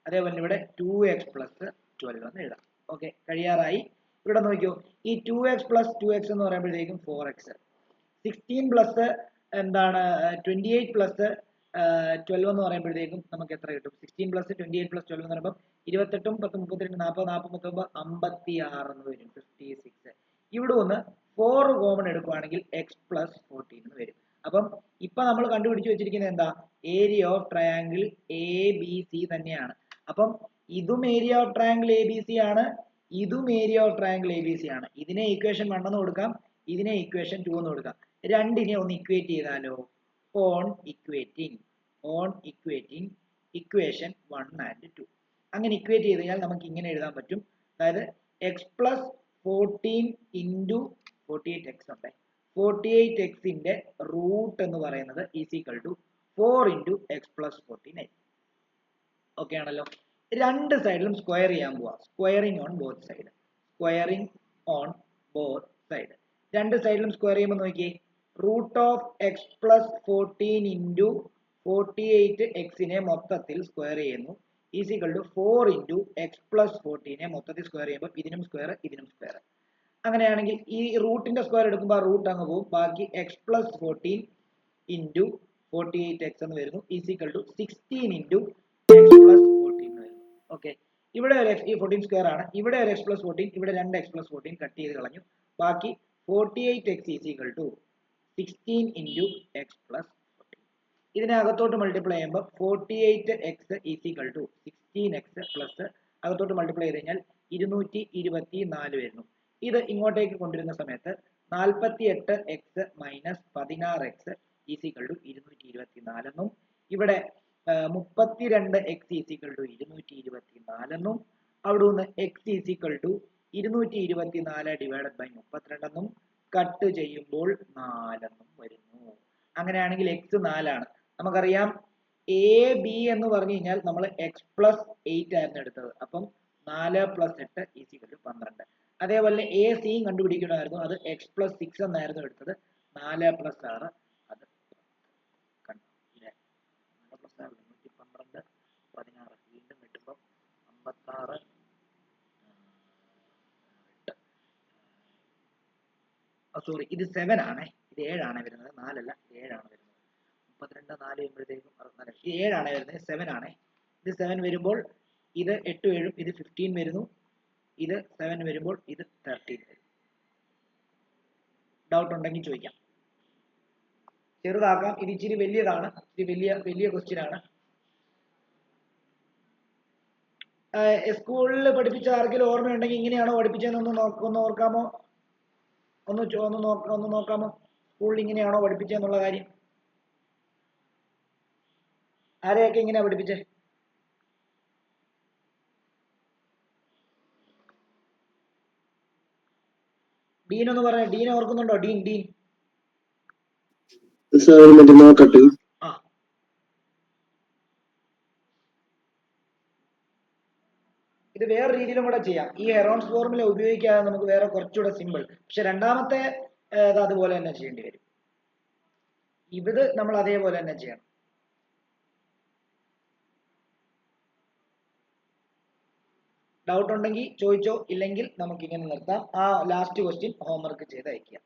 അതേപോലെ ഇവിടെ 2x പ്ലസ് 12 എന്ന് എഴുതാം. ഓക്കെ, കഴിയാറായി. ഇവിടെ നോക്കിയോ, ഈ 2x പ്ലസ് 2x എന്ന് പറയുമ്പോഴത്തേക്കും 4x, 16 പ്ലസ് എന്താണ് 28 പ്ലസ് 12 എന്ന് പറയുമ്പോഴത്തേക്കും നമുക്ക് എത്ര കിട്ടും? 16 പ്ലസ് 28 പ്ലസ് 12 എന്ന് പറയുമ്പോൾ 28ഉം 10 32 40 40 39 56 എന്ന് വരും, 56. ഇവിടെ ഒന്ന് 4 കോമൺ എടുക്കുവാണെങ്കിൽ x+14 എന്ന് വരും. അപ്പം ഇപ്പൊ നമ്മൾ കണ്ടുപിടിച്ച് വെച്ചിരിക്കുന്നത് എന്താ? ഏരിയ ഓഫ് ട്രയാങ്കിൾ ABC തന്നെയാണ്. അപ്പം ഇതും ഏരിയ ഓഫ് ട്രയാങ്കിൾ ABC ആണ്, ഇതും ഏരിയ ഓഫ് ട്രയാങ്കിൾ ABC ആണ്. ഇതിനെ ഇക്വേഷൻ 1 എന്ന് കൊടുക്കാം, ഇതിനെ ഇക്വേഷൻ 2 എന്ന് കൊടുക്കാം. രണ്ടിനെ ഒന്ന് ഇക്വേറ്റ് ചെയ്താലോ? On equating equation 1 and 2. അങ്ങനെ ഇക്വേറ്റ് ചെയ്ത് കഴിഞ്ഞാൽ നമുക്ക് ഇങ്ങനെ എഴുതാൻ പറ്റും. അതായത് x+14 ഇൻറ്റു 48x ഉണ്ട്, 48xന്റെ റൂട്ട് എന്ന് പറയുന്നത് is equal to 4 into x+14. Okay ആണല്ലോ. രണ്ട് സൈഡിലും സ്ക്വയർ ചെയ്യാൻ പോവാ, സ്ക്വയറിംഗ് ഓൺ ബോത്ത് സൈഡ്, രണ്ട് സൈഡിലും സ്ക്വയർ ചെയ്യുമ്പോൾ നോക്കിയേ, റൂട്ട് ഓഫ് x+14 ഇൻറ്റു 48xനെ മൊത്തത്തിൽ സ്ക്വയർ ചെയ്യുന്നു ഈസ് ഈക്വൽ ടു 4 ഇൻറ്റു x+14നെ മൊത്തത്തിൽ സ്ക്വയർ ചെയ്യുമ്പോൾ ഇതിനും സ്ക്വയർ ഇതിനും സ്ക്വയർ. അങ്ങനെയാണെങ്കിൽ ഈ റൂട്ടിന്റെ സ്ക്വയർ എടുക്കുമ്പോൾ റൂട്ട് അങ്ങ് പോകും, ബാക്കി x+14 ഇൻറ്റു 48x എന്ന് വരുന്നു is equal to 16 into x+14 എന്ന് വരുന്നു. ഓക്കെ, ഇവിടെ ഒരു ഈ 14 സ്ക്വയർ ആണ്, ഇവിടെ ഒരു x+14, ഇവിടെ രണ്ട് x+14 കട്ട് ചെയ്ത് കളഞ്ഞു, ബാക്കി 48x is equal to 16 into x+14. ഇതിനെ അകത്തോട്ട് മൾട്ടിപ്ലൈ ചെയ്യുമ്പോൾ 48x is equal to 16x plus അകത്തോട്ട് മൾട്ടിപ്ലൈ ചെയ്ത് കഴിഞ്ഞാൽ 224 വരുന്നു. ഇത് ഇങ്ങോട്ടേക്ക് കൊണ്ടുവരുന്ന സമയത്ത് 48x minus 16x is equal to 224 എന്നും, ഇവിടെ 32x ഈസ് ഈക്വൽ ടു 224 എന്നും, അവിടെ നിന്ന് x is equal to 224 divided by 32 എന്നും, കട്ട് ചെയ്യുമ്പോൾ 4 എന്നും വരുന്നു. അങ്ങനെയാണെങ്കിൽ x 4 ആണ്. നമുക്കറിയാം എ ബി എന്ന് പറഞ്ഞു കഴിഞ്ഞാൽ നമ്മൾ x+8 ആയിരുന്നു എടുത്തത്. അപ്പം 4+8 = 12. അതേപോലെ എ സിയും കണ്ടുപിടിക്കണമായിരുന്നു. അത് x+6 എന്നായിരുന്നു എടുത്തത്. 4+6 അത് കണ്ടു. 4+6 112 16 വീണ്ടും കിട്ടുമ്പോൾ 56 സോറി ഇത് 7 ആണ്. ഇത് 7 ആണ് വരുന്നത്, 4 അല്ല, 7 ആണ് വരുന്നത്. 32 4 ചെയ്യുമ്പോഴത്തേക്കും 64. ഇത് 7 ആണ് വരുന്നത്, 7 ആണ്. ഇത് 7 വരുമ്പോൾ ഇത് 8 7 ഇത് 15 വരുന്നു. ഇത് 7 വരുമ്പോൾ ഇത് 13 വരും. ഡൗട്ട് ഉണ്ടെങ്കിൽ ചോദിക്കാം. ചെറുതാക്കാം, ഇത് ഇച്ചിരി വലിയതാണ്, ഇത് വലിയ ക്വസ്റ്റ്യൻ ആണ്. സ്കൂളിൽ പഠിപ്പിച്ച ആർക്കെങ്കിലും ഓർമ്മയുണ്ടെങ്കിൽ ഇങ്ങനെയാണോ പഠിപ്പിച്ചതെന്ന് ഒന്ന് ഓർക്കാമോ? ഒന്ന് നോക്കാമോ സ്കൂളിൽ ഇങ്ങനെയാണോ പഠിപ്പിച്ചതെന്നുള്ള കാര്യം? ആരെയൊക്കെ ഇങ്ങനെയാ പഠിപ്പിച്ചേ? ഡീൻ ഒന്ന് പറഞ്ഞേ. ഡീൻ ഓർക്കുന്നുണ്ടോ? ഡീൻ നോക്കട്ടെ. ആ, ഇത് വേറെ രീതിയിലും കൂടെ ചെയ്യാം. ഈ ഹെറോൺസ് ഫോർമുല ഉപയോഗിക്കാതെ നമുക്ക് വേറെ കുറച്ചുകൂടെ സിമ്പിൾ. പക്ഷെ രണ്ടാമത്തെ അതുപോലെ തന്നെ ചെയ്യേണ്ടി വരും. ഇത് നമ്മൾ അതേപോലെ തന്നെ ചെയ്യണം. ഡൗട്ട് ഉണ്ടെങ്കിൽ ചോദിച്ചോ, ഇല്ലെങ്കിൽ നമുക്ക് ഇങ്ങനെ നിർത്താം. ആ ലാസ്റ്റ് ക്വസ്റ്റ്യൻ ഹോംവർക്ക് ചെയ്ത് അയക്കുക.